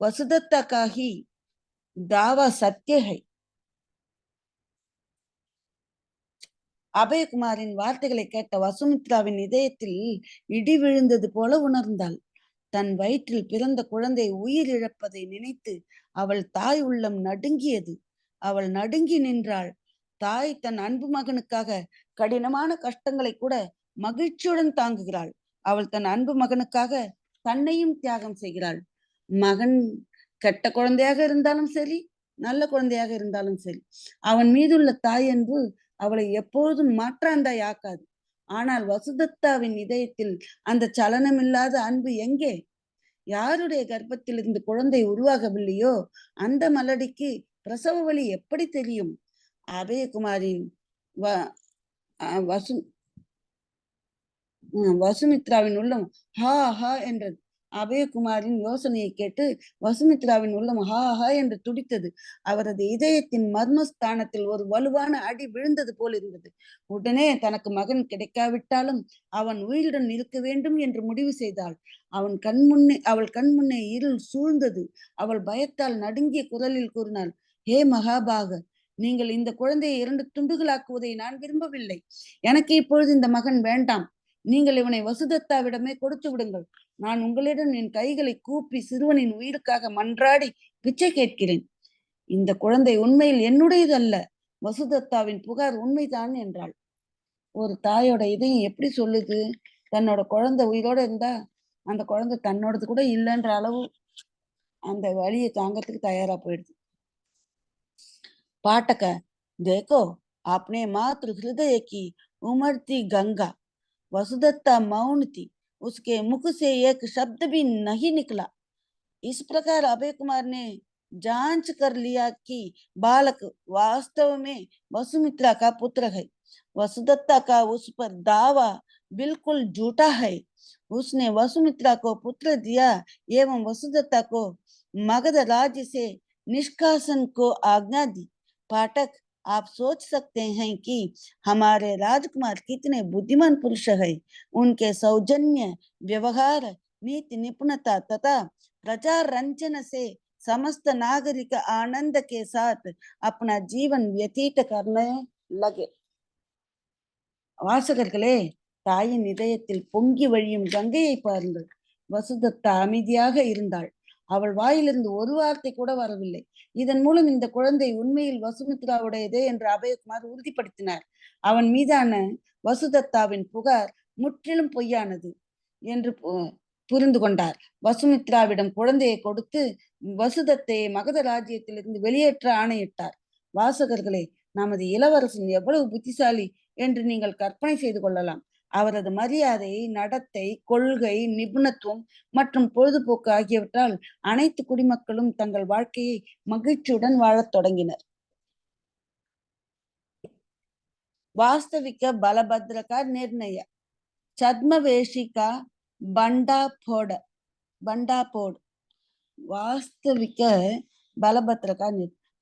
वसुदत्ता का ही दावा सत्य है। அபயகுமாரின் வார்த்தைகளை கேட்ட வசுமித்ராவின் இதயத்தில் இடி விழுந்தது போல உணர்ந்தாள். தன் வயிற்றில் பிறந்த குழந்தை உயிர் இழப்பதை நினைத்து அவள் தாய் உள்ளம் நடுங்கியது. அவள் நடுங்கி நின்றாள். தாய் தன் அன்பு மகனுக்காக கடினமான கஷ்டங்களை கூட மகிழ்ச்சியுடன் தாங்குகிறாள். அவள் தன் அன்பு மகனுக்காக தன்னையும் தியாகம் செய்கிறாள். மகன் கெட்ட குழந்தையாக இருந்தாலும் சரி, நல்ல குழந்தையாக இருந்தாலும் சரி, அவன் மீதுள்ள தாய் அன்பு அவளை எப்போதும் மாற்றாந்தாய் ஆக்காது. ஆனால் வசுதத்தாவின் இதயத்தில் அந்த சலனமில்லாத அன்பு எங்கே? யாருடைய கர்ப்பத்தில் இருந்து குழந்தை உருவாகவில்லையோ அந்த மலடிக்கு பிரசவ வலி எப்படி தெரியும்? அபயகுமாரின் வசுமித்ராவின் உள்ளம் ஹா ஹா என்றது. அபயகுமாரின் யோசனையை கேட்டு வசுமித்ராவின் உள்ளம் ஹா ஹா என்று துடித்தது. அவரது இதயத்தின் மர்மஸ்தானத்தில் ஒரு வலுவான அடி விழுந்தது போல் இருந்தது. உடனே தனக்கு மகன் கிடைக்காவிட்டாலும் அவன் உயிருடன் இருக்க வேண்டும் என்று முடிவு செய்தாள். அவள் கண் முன்னே இருள் சூழ்ந்தது. அவள் பயத்தால் நடுங்கிய குரலில் கூறினாள், ஹே மகாபாக, நீங்கள் இந்த குழந்தையை 2 துண்டுகளாக்குவதை நான் விரும்பவில்லை. எனக்கு இப்பொழுது இந்த மகன் வேண்டாம். நீங்கள் இவனை வசுதத்தாவிடமே கொடுத்து விடுங்கள். நான் உங்களிடம் என் கைகளை கூப்பி சிறுவனின் உயிருக்காக மன்றாடி பிச்சை கேட்கிறேன். இந்த குழந்தை உண்மையில் என்னுடையது அல்ல. வசுதத்தாவின் புகார் உண்மைதான் என்றாள். ஒரு தாயோட இதையும் எப்படி சொல்லுது? தன்னோட குழந்தை உயிரோட இருந்தா அந்த குழந்தை தன்னோடது கூட இல்லைன்ற அளவு அந்த வழியை தாங்கறதுக்கு தயாரா போயிடுது. पाठक देखो, अपने मातृ हृदय की उमड़ती गंगा। वसुदत्ता मौन थी, उसके मुख से एक शब्द भी नहीं निकला। इस प्रकार अभय कुमार ने जांच कर लिया कि बालक वास्तव में वसुमित्रा का पुत्र है। वसुदत्ता का उस पर दावा बिल्कुल झूठा है। उसने वसुमित्रा को पुत्र दिया एवं वसुदत्ता को मगध राज्य से निष्कासन को आज्ञा दी। पाठक, आप सोच सकते हैं कि हमारे राजकुमार कितने बुद्धिमान पुरुष है। उनके सौजन्य, व्यवहार, नीति निपुणता तथा प्रचार रंजन से समस्त नागरिक आनंद के साथ अपना जीवन व्यतीत करने लगे। வாசகர்களே, தாயின் இதயத்தில் பொங்கி வழியும் கங்கையை பாருங்கள். வசுதத்தா அமைதியாக இருந்தாள். அவள் வாயிலிருந்து ஒரு வார்த்தை கூட வரவில்லை. இதன் மூலம் இந்த குழந்தை உண்மையில் வசுமித்ராவுடையதே என்று அபயகுமார் உறுதிப்படுத்தினார். அவன் மீதான வசுதத்தாவின் புகார் முற்றிலும் பொய்யானது என்று புரிந்து கொண்டார். வசுமித்ராவிடம் குழந்தையை கொடுத்து வசுதத்தை மகத ராஜ்யத்திலிருந்து வெளியேற்ற ஆணையிட்டார். வாசகர்களே, நமது இளவரசன் எவ்வளவு புத்திசாலி என்று நீங்கள் கற்பனை செய்து கொள்ளலாம். அவரது மரியாதை, நடத்தை, கொள்கை, நிபுணத்துவம் மற்றும் பொழுதுபோக்கு ஆகியவற்றால் அனைத்து குடிமக்களும் தங்கள் வாழ்க்கையை மகிழ்ச்சியுடன் வாழத் தொடங்கினர். वास्तविक बलभद्र का निर्णय। छद्मवेशी का बंडापोड़। வாஸ்தவிக பலபத்ரகா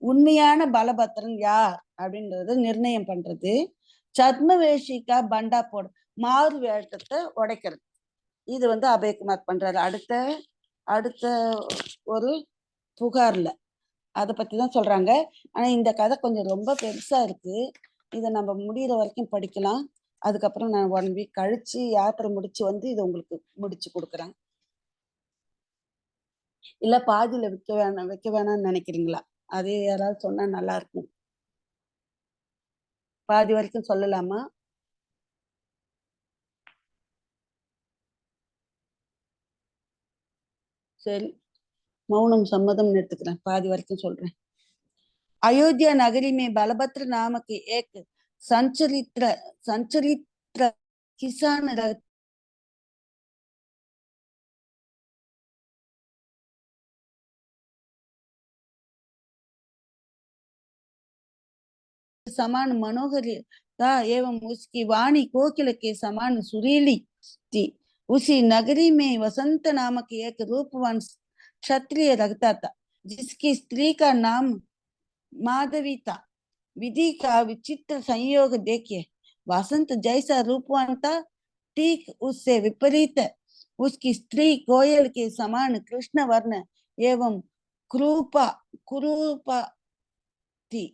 உண்மையான பலபத்ரன் யார் அப்படின்றது நிர்ணயம் பண்றது. சத்மவேஷிகா பண்டாப்போடு, மாறு வேட்டத்தை உடைக்கிறது. இது அபயகுமார் பண்றாரு. அடுத்த ஒரு புகார்ல அதை பத்தி தான் சொல்றாங்க. ஆனா இந்த கதை கொஞ்சம் ரொம்ப பெருசா இருக்கு. இதை நம்ம முடிகிற வரைக்கும் படிக்கலாம். அதுக்கப்புறம் நான் 1 வீக் கழிச்சு யாத்திரை முடிச்சு இதை உங்களுக்கு முடிச்சு கொடுக்குறேன். இல்ல பாதியில வைக்க வேணாம்னு நினைக்கிறீங்களா? அது யாராவது சொன்னா நல்லா இருக்கும். பாதி வரைக்கும் சொல்லலாமா? சரி, மௌனம் சம்மதம் எடுத்துக்கிறேன். பாதி வரைக்கும் சொல்றேன். अयोध्या नगरी में बलभद्र नामक एक संचरित्र किसान समान मनोहरी था एवं उसकी वाणी कोकिल के समान सुरीली थी। उसी नगरी में वसंत नामक एक रूपवान क्षत्रिय रहता था, जिसकी स्त्री का नाम माधवी था। विधि का विचित्र संयोग देखिए, वसंत जैसा रूपवान था, ठीक उससे विपरीत उसकी स्त्री कोयल के समान कृष्ण वर्ण एवं कुरूपा थी।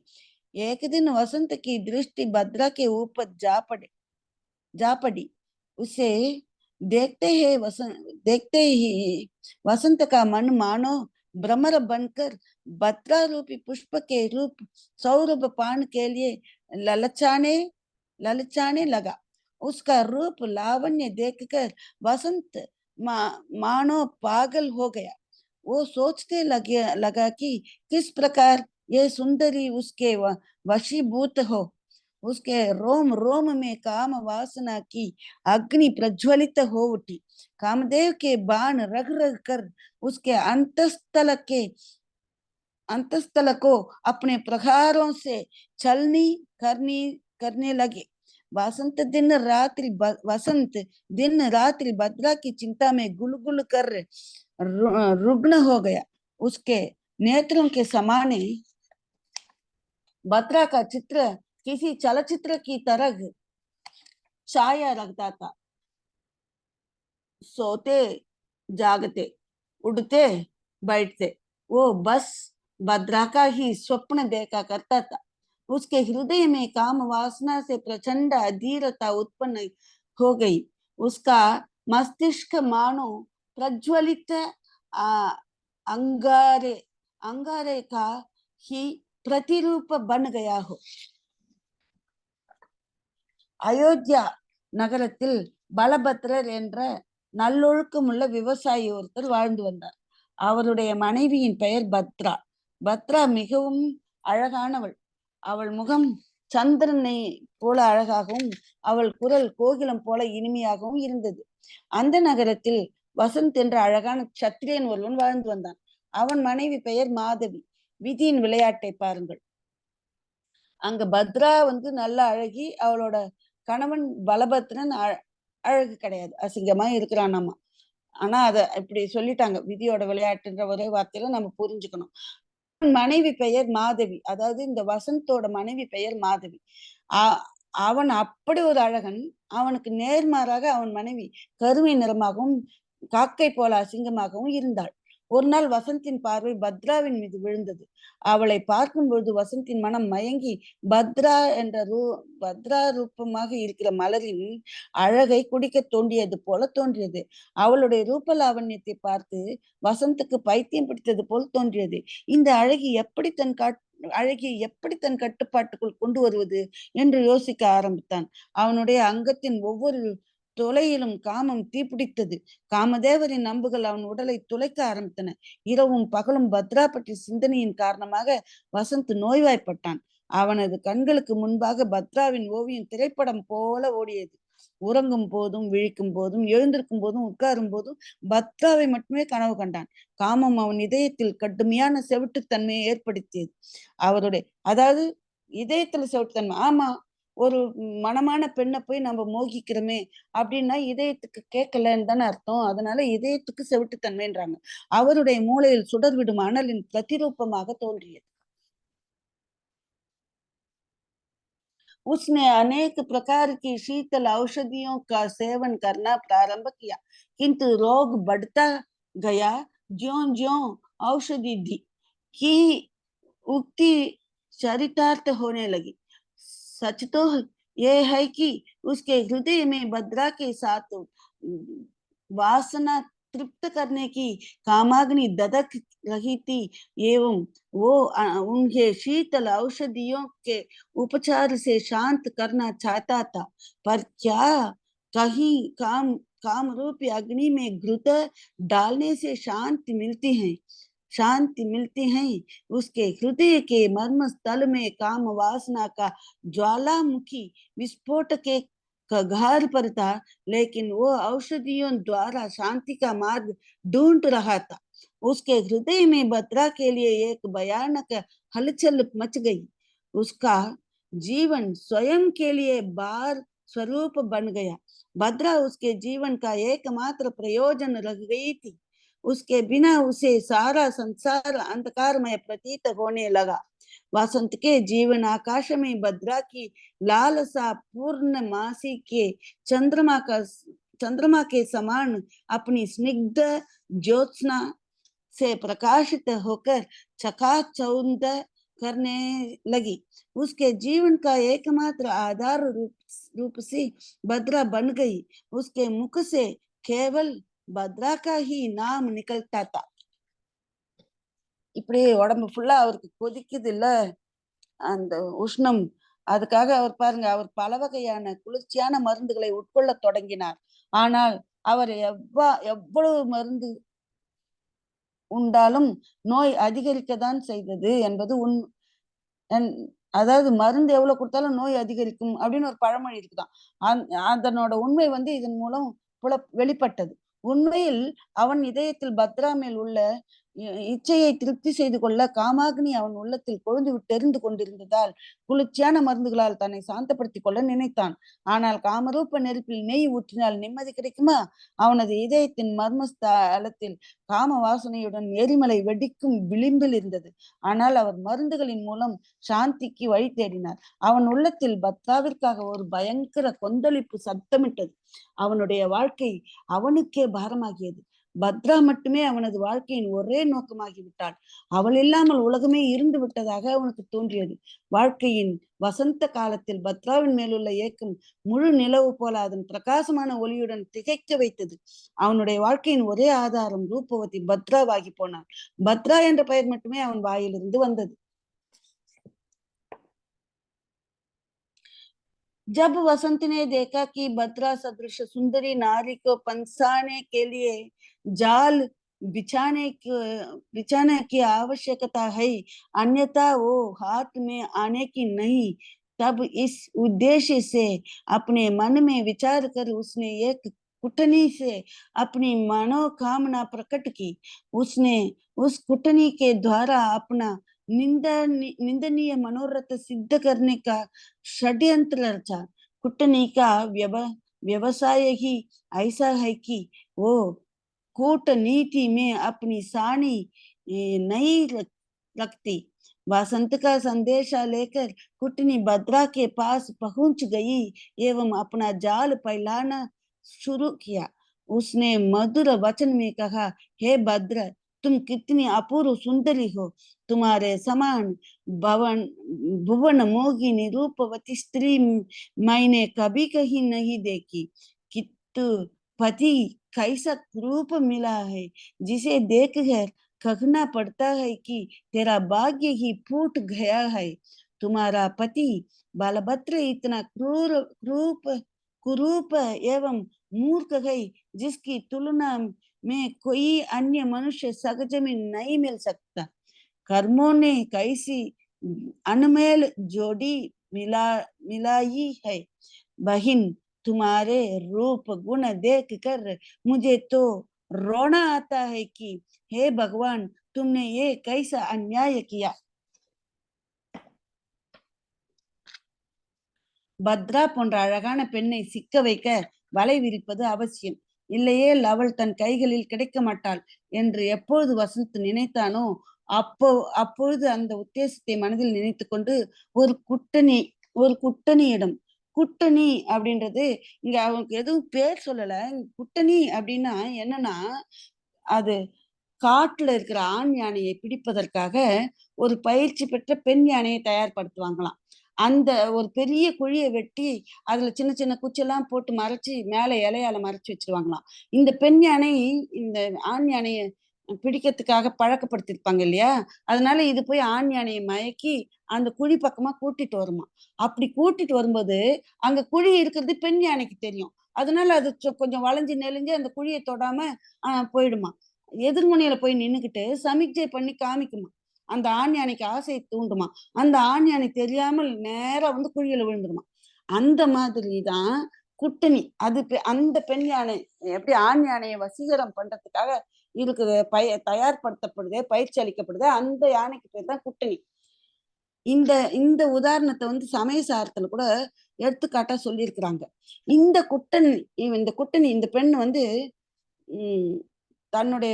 एक दिन वसंत की दृष्टि भद्रा के ऊपर जा पड़ी। उसे देखते ही वसंत का मन मानो भ्रमर बनकर भद्रा रूपी पुष्प के रूप सौरभ पान के लिए ललचाने ललचाने लगा। उसका रूप लावण्य देखकर वसंत मानो पागल हो गया। वो सोचते लगा कि किस प्रकार ये सुंदरी उसके वशीभूत हो। उसके रोम रोम में काम वासना की अग्नि प्रज्वलित हो उठी। कामदेव के बाण रग रग कर उसके अंतस्थल को अपने प्रहारों से छलनी करने लगे। वसंत दिन रात्रि भद्रा की चिंता में गुलगुल कर रुग्ण हो गया। उसके नेत्रों के समाने भद्रा का चित्र किसी चलचित्र की तरह छाया रखता था। सोते जागते उड़ते बैठते वो बस भद्रा का ही स्वप्न देखा करता था। उसके हृदय में काम वासना से प्रचंड अधीरता उत्पन्न हो गई। उसका मस्तिष्क मानो प्रज्वलित अंगारे अंगारे का ही प्रतिरूप बन गया हो। அயோத்தியா நகரத்தில் பலபத்ரர் என்ற நல்லொழுக்கமுள்ள விவசாயி ஒருத்தர் வாழ்ந்து வந்தார். அவருடைய மனைவியின் பெயர் பத்ரா. பத்ரா மிகவும் அழகானவள். அவள் முகம் சந்திரனை போல அழகாகவும் அவள் குரல் கோகிலம் போல இனிமையாகவும் இருந்தது. அந்த நகரத்தில் வசந்த் என்ற அழகான சத்திரியன் ஒருவன் வாழ்ந்து வந்தான். அவன் மனைவி பெயர் மாதவி. விதியின் விளையாட்டை பாருங்கள். அங்க பத்ரா நல்ல அழகி, அவளோட கணவன் பலபத்ரன் அழகு கிடையாது, அசிங்கமா இருக்கிறான் நம்ம. ஆனா அத இப்படி சொல்லிட்டாங்க, விதியோட விளையாட்டுன்ற ஒரே வார்த்தையில நம்ம புரிஞ்சுக்கணும். மனைவி பெயர் மாதவி, அதாவது இந்த வசந்தோட மனைவி பெயர் மாதவி. அவன் அப்படி ஒரு அழகன். அவனுக்கு நேர்மாறாக அவன் மனைவி கருமை நிறமாகவும் காக்கை போல அசிங்கமாகவும் இருந்தாள். ஒரு நாள் வசந்தின் பார்வை பத்ராவின் மீது விழுந்தது. அவளை பார்க்கும்போது வசந்தின் மனம் மயங்கி பத்ரா ரூபமாக இருக்கிற மலரின் அழகை குடிக்க தோன்றியது போல தோன்றியது. அவளுடைய ரூப லாவண்யத்தை பார்த்து வசந்துக்கு பைத்தியம் பிடித்தது போல் தோன்றியது. இந்த அழகியை எப்படி தன் கட்டுப்பாட்டுக்குள் கொண்டு வருவது என்று யோசிக்க ஆரம்பித்தான். அவனுடைய அங்கத்தின் ஒவ்வொரு தொலையிலும் காமம் தீப்பிடித்தது. காமதேவரின் அம்புகள் அவன் உடலை துளைக்க ஆரம்பித்தன. இரவும் பகலும் பத்ரா பற்றி சிந்தனையின் காரணமாக வசந்த் நோய்வாய்ப்பட்டான். அவனது கண்களுக்கு முன்பாக பத்ராவின் ஓவியம் திரைப்படம் போல ஓடியது. உறங்கும் போதும் விழிக்கும் போதும் எழுந்திருக்கும் போதும் உட்காரும் போதும் பத்ராவை மட்டுமே கனவு கண்டான். காமம் அவன் இதயத்தில் கடுமையான செவிட்டுத்தன்மையை ஏற்படுத்தியது. அவருடைய அதாவது இதயத்துல செவிட்டுத்தன்மை. ஆமா, ஒரு மனமான பெண்ணை போய் நம்ம மோகிக்கிறோமே அப்படின்னா இதயத்துக்கு கேட்கலன்னு தானே அர்த்தம். அதனால இதயத்துக்கு செவிட்டுத்தன்மைன்றாங்க. அவருடைய மூளையில் சுடர்விடும் அனலின் பிரதிரூபமாக தோன்றியது. उसने अनेक प्रकार की शीतल औषधियों का सेवन करना प्रारंभ किया, किंतु रोग बढ़ता गया ज्यों-ज्यों औषधि की उक्ति चरितार्थ होने लगी। सच तो ये है कि उसके हृदय में भद्रा के साथ वासना तृप्त करने की कामाग्नि ददक रही थी एवं वो उन्हें शीतल औषधियों के उपचार से शांत करना चाहता था। पर क्या कहीं काम रूपी अग्नि में घृत डालने से शांति मिलती है। उसके हृदय के मर्म स्थल में काम वासना का ज्वालामुखी विस्फोट के कगार पर था, लेकिन वो औषधियों द्वारा शांति का मार्ग ढूंढ रहा था। उसके हृदय में भद्रा के लिए एक भयानक हलचल मच गई। उसका जीवन स्वयं के लिए बार स्वरूप बन गया। भद्रा उसके जीवन का एकमात्र प्रयोजन रह गई थी। उसके बिना उसे सारा संसार अंधकारमय प्रतीत होने लगा। वसंत के जीवन आकाश में भद्रा की लालसा पूर्णमासी के चंद्रमा के समान अपनी स्निग्ध ज्योत्सना से प्रकाशित होकर चकाचौंध करने लगी। उसके जीवन का एकमात्र आधार रूप से भद्रा बन गई। उसके मुख से केवल भद्रा का ही नाम निकलता था। இப்படி உடம்பு ஃபுல்லா அவருக்கு கொதிக்குது இல்ல அந்த உஷ்ணம். அதுக்காக அவர் பாருங்க, அவர் பல வகையான குளிர்ச்சியான மருந்துகளை உட்கொள்ளத் தொடங்கினார். ஆனால் அவர் எவ்வளவு மருந்து உண்டாலும் நோய் அதிகரிக்கத்தான் செய்தது என்பது என் அதாவது மருந்து எவ்வளவு கொடுத்தாலும் நோய் அதிகரிக்கும் அப்படின்னு ஒரு பழமொழி இருக்குதாம். அதனோட உண்மை வந்து இதன் மூலம் வெளிப்பட்டது. உண்மையில் அவன் இதயத்தில் பத்ரா மேல் உள்ள இச்சையை திருப்தி செய்து கொள்ள காமாக்னி அவன் உள்ளத்தில் கொழுந்து விட்டெறிந்து கொண்டிருந்ததால் குளிர்ச்சியான மருந்துகளால் தன்னை சாந்தப்படுத்திக் கொள்ள நினைத்தான். ஆனால் காமரூப நெருப்பில் நெய் ஊற்றினால் நிம்மதி கிடைக்குமா? அவனது இதயத்தின் மர்மஸ்தலத்தில் காம வாசனையுடன் எரிமலை வெடிக்கும் விளிம்பில் இருந்தது. ஆனால் அவர் மருந்துகளின் மூலம் சாந்திக்கு வழி தேடினார். அவன் உள்ளத்தில் பத்ராவிற்காக ஒரு பயங்கர கொந்தளிப்பு சத்தமிட்டது. அவனுடைய வாழ்க்கை அவனுக்கே பாரமாகியது. பத்ரா மட்டுமே அவனது வாழ்க்கையின் ஒரே நோக்கமாகிவிட்டாள். அவள் இல்லாமல் உலகமே இருந்து விட்டதாக அவனுக்கு தோன்றியது. வாழ்க்கையின் வசந்த காலத்தில் பத்ராவின் மேலுள்ள ஏக்கம் முழு நிலவு போல அதன் பிரகாசமான ஒளியுடன் திகைக்க வைத்தது. அவனுடைய வாழ்க்கையின் ஒரே ஆதாரம் ரூபவதி பத்ராவாகி போனாள். பத்ரா என்ற பெயர் மட்டுமே அவன் வாயிலிருந்து வந்தது. जब वसंत ने देखा कि भद्रा सदृश सुंदरी नारी को पंसाने के लिए जाल बिछाने की आवश्यकता है, अन्यथा वो हाथ में आने की नहीं, तब इस उद्देश्य से अपने मन में विचार कर उसने एक कुटनी से अपनी मनोकामना प्रकट की। उसने उस कुटनी के द्वारा अपना निंदनीय मनोरथ सिद्ध करने का षड्यंत्र रचा। कुटनी का व्यवसाय ही ऐसा है कि वो कूटनीति में अपनी सानी नहीं रखती। वसंत का संदेशा लेकर कुटनी भद्रा के पास पहुंच गई एवं अपना जाल फैलाना शुरू किया। उसने मधुर वचन में कहा, हे भद्र, तुम कितनी अपूर्व सुंदरी हो। तुम्हारे समान भुवन मोगिनी रूपवती स्त्री मैंने कभी कहीं नहीं देखी। किंतु पति कैसा रूप मिला है जिसे देखकर कहना पड़ता है कि तेरा भाग्य ही फूट गया है। तुम्हारा पति बालभद्र इतना कुरूप एवं मूर्ख है जिसकी तुलना में कोई अन्य मनुष्य सहज में नहीं मिल सकता। कर्मों ने कैसी अनमेल जोड़ी मिलाई है। बहन, तुम्हारे रूप गुण देख कर मुझे तो रोना आता है कि हे भगवान, तुमने ये कैसा अन्याय किया। பத்ரா போன்ற அழகான பெண்ணை சிக்க வைக்க வலை விரிப்பது அவசியம். இல்லையேல் அவள் தன் கைகளில் கிடைக்க மாட்டாள் என்று எப்பொழுது வசந்த் நினைத்தானோ அப்பொழுது அந்த உத்தேசத்தை மனதில் நினைத்து கொண்டு ஒரு குட்டனியிடம், குட்டனி அப்படின்றது இங்க அவனுக்கு எதுவும் பேர் சொல்லல. குட்டனி அப்படின்னா என்னன்னா, அது காட்டுல இருக்கிற ஆண் யானையை பிடிப்பதற்காக ஒரு பயிற்சி பெற்ற பெண் யானையை தயார்படுத்துவாங்களாம். அந்த ஒரு பெரிய குழியை வெட்டி அதுல சின்ன சின்ன குச்செல்லாம் போட்டு மறைச்சு மேல இலையால மறைச்சு வச்சிருவாங்களாம். இந்த பெண் யானை இந்த ஆண் யானையை பிடிக்கிறதுக்காக பழக்கப்படுத்திருப்பாங்க இல்லையா, அதனால இது போய் ஆண் யானையை மயக்கி அந்த குழி பக்கமா கூட்டிட்டு வருமா. அப்படி கூட்டிட்டு வரும்போது அங்க குழி இருக்கிறது பெண் யானைக்கு தெரியும். அதனால அது கொஞ்சம் வளைஞ்சு நெளிஞ்சு அந்த குழியை தொடாம போயிடுமா. எதிர்முனையில போய் நின்னுக்கிட்டு சமிக்ஜை பண்ணி காமிக்குமா. அந்த ஆண் யானைக்கு ஆசையை தூண்டுமா. அந்த ஆண் யானை தெரியாமல் நேரா வந்து குழியில விழுந்துருமா. அந்த மாதிரிதான் குட்டனி. அது அந்த பெண் யானை எப்படி ஆண் யானையை வசீகரம் பண்றதுக்காக இருக்குது தயார்படுத்தப்படுது, பயிற்சி அளிக்கப்படுது. அந்த யானைக்கு பேர் தான் குட்டனி. இந்த இந்த உதாரணத்தை வந்து சமய சாரத்துல கூட எடுத்துக்காட்டா சொல்லியிருக்கிறாங்க. இந்த குட்டனி இந்த பெண் வந்து தன்னுடைய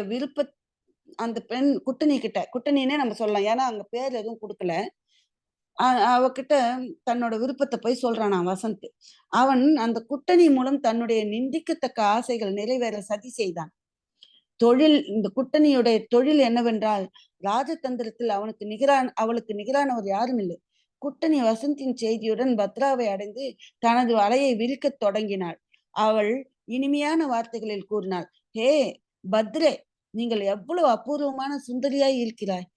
அந்த பெண் குட்டனின்னே நம்ம சொல்லலாம். ஏன்னா அங்க பேர் எதுவும் கொடுக்கல. அவகிட்ட தன்னோட விருப்பத்தை போய் சொல்றானா வசந்த். அவன் அந்த குட்டனி மூலம் தன்னுடைய நிந்திக்கத்தக்க ஆசைகள் நிறைவேற சதி செய்தான். இந்த குட்டணியுடைய தொழில் என்னவென்றால் ராஜதந்திரத்தில் அவளுக்கு நிகரானவர் யாரும் இல்லை. குட்டணி வசந்தின் செய்தியுடன் பத்ராவை அடைந்து தனது வலையை விரிக்கத் தொடங்கினாள். அவள் இனிமையான வார்த்தைகளில் கூறினாள், ஹே பத்ரே, நீங்கள் எவ்வளவு அபூர்வமான சுந்தரியாய் இருக்கிறாய்.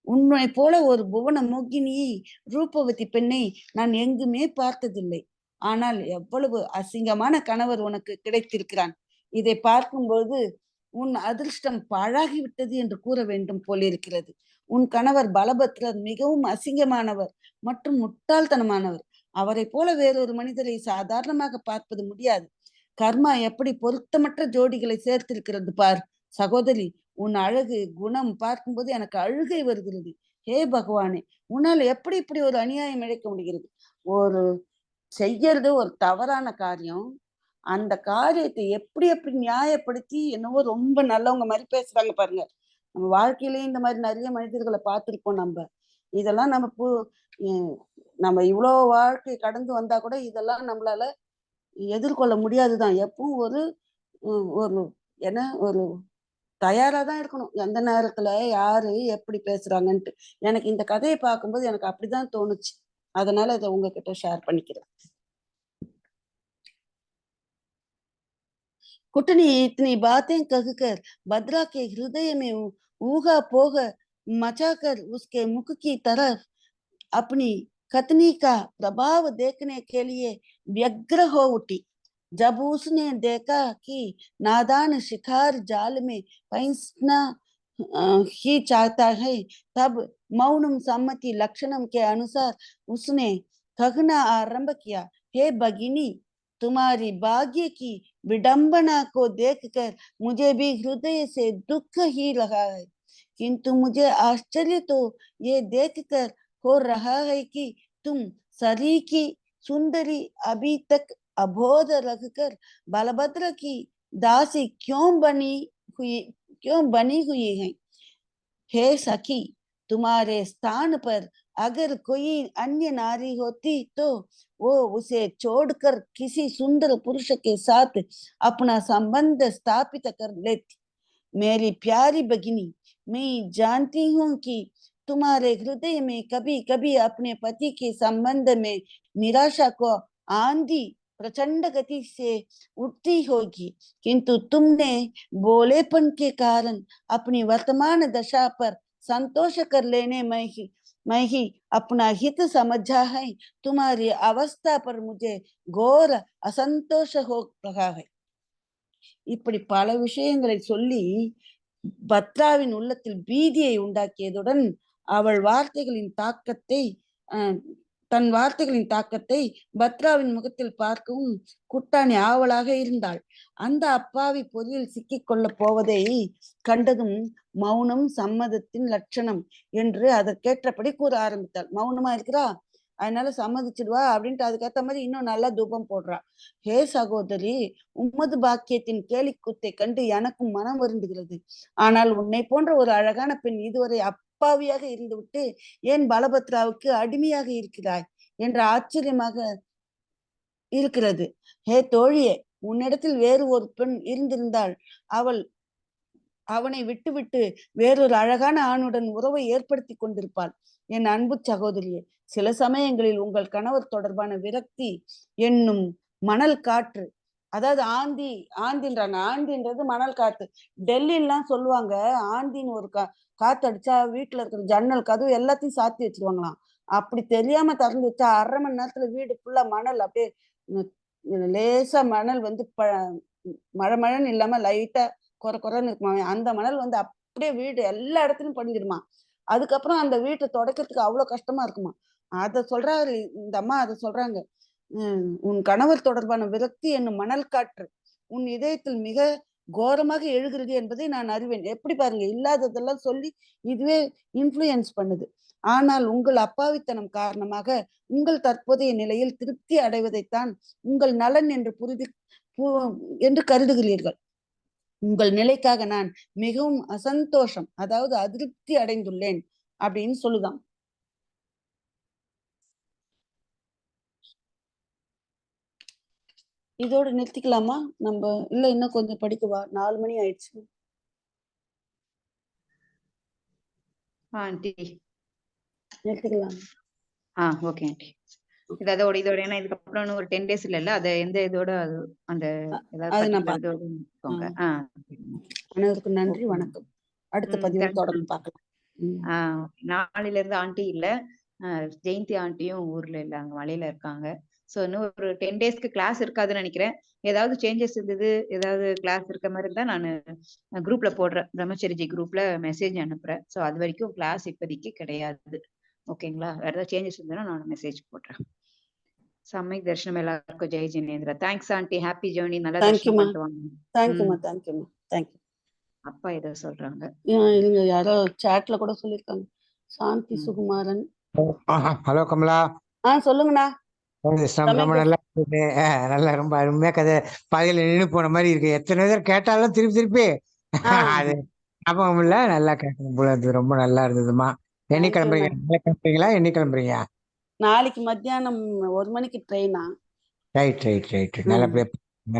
உன்னை போல ஒரு புவன மோகினியை, ரூபவதி பெண்ணை நான் எங்குமே பார்த்ததில்லை. ஆனால் எவ்வளவு அசிங்கமான கணவர் உனக்கு கிடைத்திருக்கிறான். இதை பார்க்கும்போது உன் அதிர்ஷ்டம் பாழாகிவிட்டது என்று கூற வேண்டும் போலிருக்கிறது. உன் கணவர் பலபத்ரர் மிகவும் அசிங்கமானவர் மற்றும் முட்டாள்தனமானவர். அவரை போல வேறொரு மனிதரை சாதாரணமாக பார்ப்பது முடியாது. கர்மா எப்படி பொருத்தமற்ற ஜோடிகளை சேர்த்திருக்கிறது பார். சகோதரி, உன் அழகு குணம் பார்க்கும்போது எனக்கு அழுகை வருகிறது. ஹே பகவானே, உன்னால் எப்படி இப்படி ஒரு அநியாயம் இழைக்க முடிகிறது? ஒரு செய்யறது ஒரு தவறான காரியம். அந்த காரியத்தை எப்படி எப்படி நியாயப்படுத்தி என்னவோ ரொம்ப நல்லவங்க மாதிரி பேசுறாங்க பாருங்க. நம்ம வாழ்க்கையிலேயே இந்த மாதிரி நிறைய மனிதர்களை பார்த்திருப்போம். இதெல்லாம் நம்ம இவ்வளவு வாழ்க்கை கடந்து வந்தா கூட இதெல்லாம் நம்மளால எதிர்கொள்ள முடியாதுதான். எப்பவும் ஒரு என்ன ஒரு தயாரா தான் இருக்கணும். எந்த நேரத்துல யாரு எப்படி பேசுறாங்கன்ட்டு. எனக்கு இந்த கதையை பார்க்கும்போது எனக்கு அப்படிதான் தோணுச்சு. அதனால இதை உங்ககிட்ட ஷேர் பண்ணிக்கிறேன். कुटनी इतनी बातें कहकर भद्रा के हृदय में ऊहा पोह मचाकर उसके मुख की तरफ अपनी कतनी का प्रभाव देखने के लिए व्यग्र हो उठी। जब उसने देखा कि नादान शिकार जाल में फंसना ही चाहता है, तब मौनम सम्मति लक्षणम के अनुसार उसने कहना आरंभ किया, हे भगिनी, तुम्हारी भाग्य की विडंबना को देखकर मुझे भी हृदय से दुख ही रहा है, किंतु मुझे आश्चर्य तो ये देखकर हो रहा है कि तुम सरी की सुंदरी अभी तक अबोध रखकर बलभद्र की दासी क्यों बनी हुई है। हे सखी, तुम्हारे स्थान पर अगर कोई अन्य नारी होती तो वो उसे छोड़कर किसी सुंदर पुरुष के साथ अपना संबंध स्थापित कर लेती। मेरी प्यारी भगिनी, मैं जानती हूँ कि तुम्हारे हृदय में कभी कभी अपने पति के संबंध में निराशा को आंधी प्रचंड गति से उठती होगी, किंतु तुमने बोलेपन के कारण अपनी वर्तमान दशा पर संतोष कर लेने मैं ही अपना हित समझा है। तुम्हारी अवस्था पर मुझे घोर असंतोष हो रहा है। இப்படி பல விஷயங்களை சொல்லி பத்ராவின் உள்ளத்தில் பீதியை உண்டாக்கியதுடன் அவள் தன் வார்த்தைகளின் தாக்கத்தை பத்ராவின் முகத்தில் பார்க்கவும் குட்டாணி ஆவலாக இருந்தாள். அந்த அப்பாவி பொறியில் சிக்கிக் கொள்ளப் போவதை கண்டதும் மௌனம் சம்மதத்தின் லட்சணம் என்று அதற்கேற்றபடி கூற ஆரம்பித்தாள். மௌனமா இருக்கிறா, அதனால சம்மதிச்சிடுவா அப்படின்ட்டு அதுக்கேற்ற மாதிரி இன்னும் நல்லா தூபம் போடுறா. ஹே சகோதரி, உம்மது பாக்கியத்தின் கேலிக்கூத்தை கண்டு எனக்கும் மனம் வருந்துகிறது. ஆனால் உன்னை போன்ற ஒரு அழகான பெண் இதுவரை அப்பாவியாக இருந்துவிட்டு ஏன் பலபத்ராவுக்கு அடிமையாக இருக்கிறாய் என்ற ஆச்சரியமாக இருக்கிறது. ஹே தோழியே, உன்னிடத்தில் வேறு ஒரு பெண் இருந்திருந்தால் அவனை விட்டுவிட்டு வேறொரு அழகான ஆணுடன் உறவை ஏற்படுத்தி கொண்டிருப்பாள். என் அன்பு சகோதரியே, சில சமயங்களில் உங்கள் கணவர் தொடர்பான விரக்தி என்னும் மணல் காற்று, அதாவது ஆந்தின்றது மணல் காற்று. டெல்லிலாம் சொல்லுவாங்க, ஆந்தின்னு ஒரு காத்து அடிச்சா வீட்டுல இருக்கிற ஜன்னல் கதவு எல்லாத்தையும் சாத்தி வச்சிருவாங்களாம். அப்படி தெரியாம திறந்து வச்சா 1/2 மணி நேரத்துல வீடு ஃபுல்லா மணல் அப்படியே லேசா மணல் மழைன்னு இல்லாம லைட்டா குறைன்னு இருக்குமா. அந்த மணல் அப்படியே வீடு எல்லா இடத்துலயும் படிஞ்சிருமா. அதுக்கப்புறம் அந்த வீட்டை துடைக்கிறதுக்கு அவ்வளவு கஷ்டமா இருக்குமா. இந்த அம்மா அதை சொல்றாங்க. உன் கணவர் தொடர்பான விரக்தி என்னும் மணல் காற்று உன் இதயத்தில் மிக கோரமாக எழுகிறது என்பதை நான் அறிவேன். எப்படி பாருங்க, இல்லாததெல்லாம் சொல்லி இதுவே இன்ஃப்ளூயன்ஸ் பண்ணுது. ஆனால் உங்கள் அப்பாவித்தனம் காரணமாக உங்கள் தற்போதைய நிலையில் திருப்தி அடைவதைத்தான் உங்கள் நலன் என்று கருதுகிறீர்கள். உங்கள் நிலைக்காக நான் மிகவும் அசந்தோஷம், அதாவது அதிருப்தி அடைந்துள்ளேன் அப்படின்னு சொல்லுதான். இதோட நிறுத்திக்கலாமா நம்ம? இல்ல இன்னும் கொஞ்சம் படிக்கவா? 4 மணி ஆயிடுச்சு. ஆண்டி. எடுத்துக்கலாம். Okay aunty. இதோட ஏன்னா இதுக்கப்புறம் ஒரு 10 days இல்ல அத எந்த இதோட அந்த ஏதாவது அது நான் பர்டிகுலர் இதோட இருக்கோங்க. அனைவருக்கும் நன்றி, வணக்கம். அடுத்த பதிவில் தொடர்ந்து பார்க்கலாம். நாளையில இருந்து ஆண்டி இல்ல, ஜெயந்தி ஆண்டியும் ஊர்ல இல்ல, அங்க மலையில இருக்காங்க. சோ இன்னும் ஒரு 10 daysக்கு கிளாஸ் இருக்காதுன்னு நினைக்கிறேன். ஏதாவது சேஞ்சஸ் இருந்தது, ஏதாவது கிளாஸ் இருக்க மாதிரி இருந்தா நான் குரூப்ல போடுறேன், பிரம்மச்சரிஜி குரூப்ல மெசேஜ் அனுப்புறேன். சோ அது வரைக்கும் கிளாஸ் இப்போதைக்கு கிடையாது. ஓகேங்களா? வேற ஏதாவது சேஞ்சஸ் இருந்ததுன்னா நான் மெசேஜ் போடுறேன். சமயக் தர்ஷனம் எல்லாருக்கும் Jai Jinendra. Thanks aunty, happy journey. நல்லா தர்ஷனம் பண்ணிட்டு வாங்க. தேங்க்யூமா, தேங்க்யூமா, தேங்க்யூ. அப்பா ஏதோ சொல்றாங்க. இல்லைங்க, யாரோ சாட்ல கூட சொல்லிருக்காங்க. சாந்தி சுகுமாரன். ஹலோ கமலா. சொல்லுங்கண்ணா. ரொம்ப நல்லா நல்லா ரொம்ப அருமையா கதை பாதையில நின்று போன மாதிரி இருக்கு. எத்தனை பேர் கேட்டாலும் திருப்பி திருப்பி அது ஞாபகம் இல்ல. நல்லா கேட்கணும் போல இருந்தது. ரொம்ப நல்லா இருந்ததுமா. என்னை கிளம்புறீங்க? நாளை கிளம்புறீங்களா? என்னை கிளம்புறீங்க? நாளைக்கு மத்தியானம் 1 மணிக்கு ட்ரெயினா? Right right right.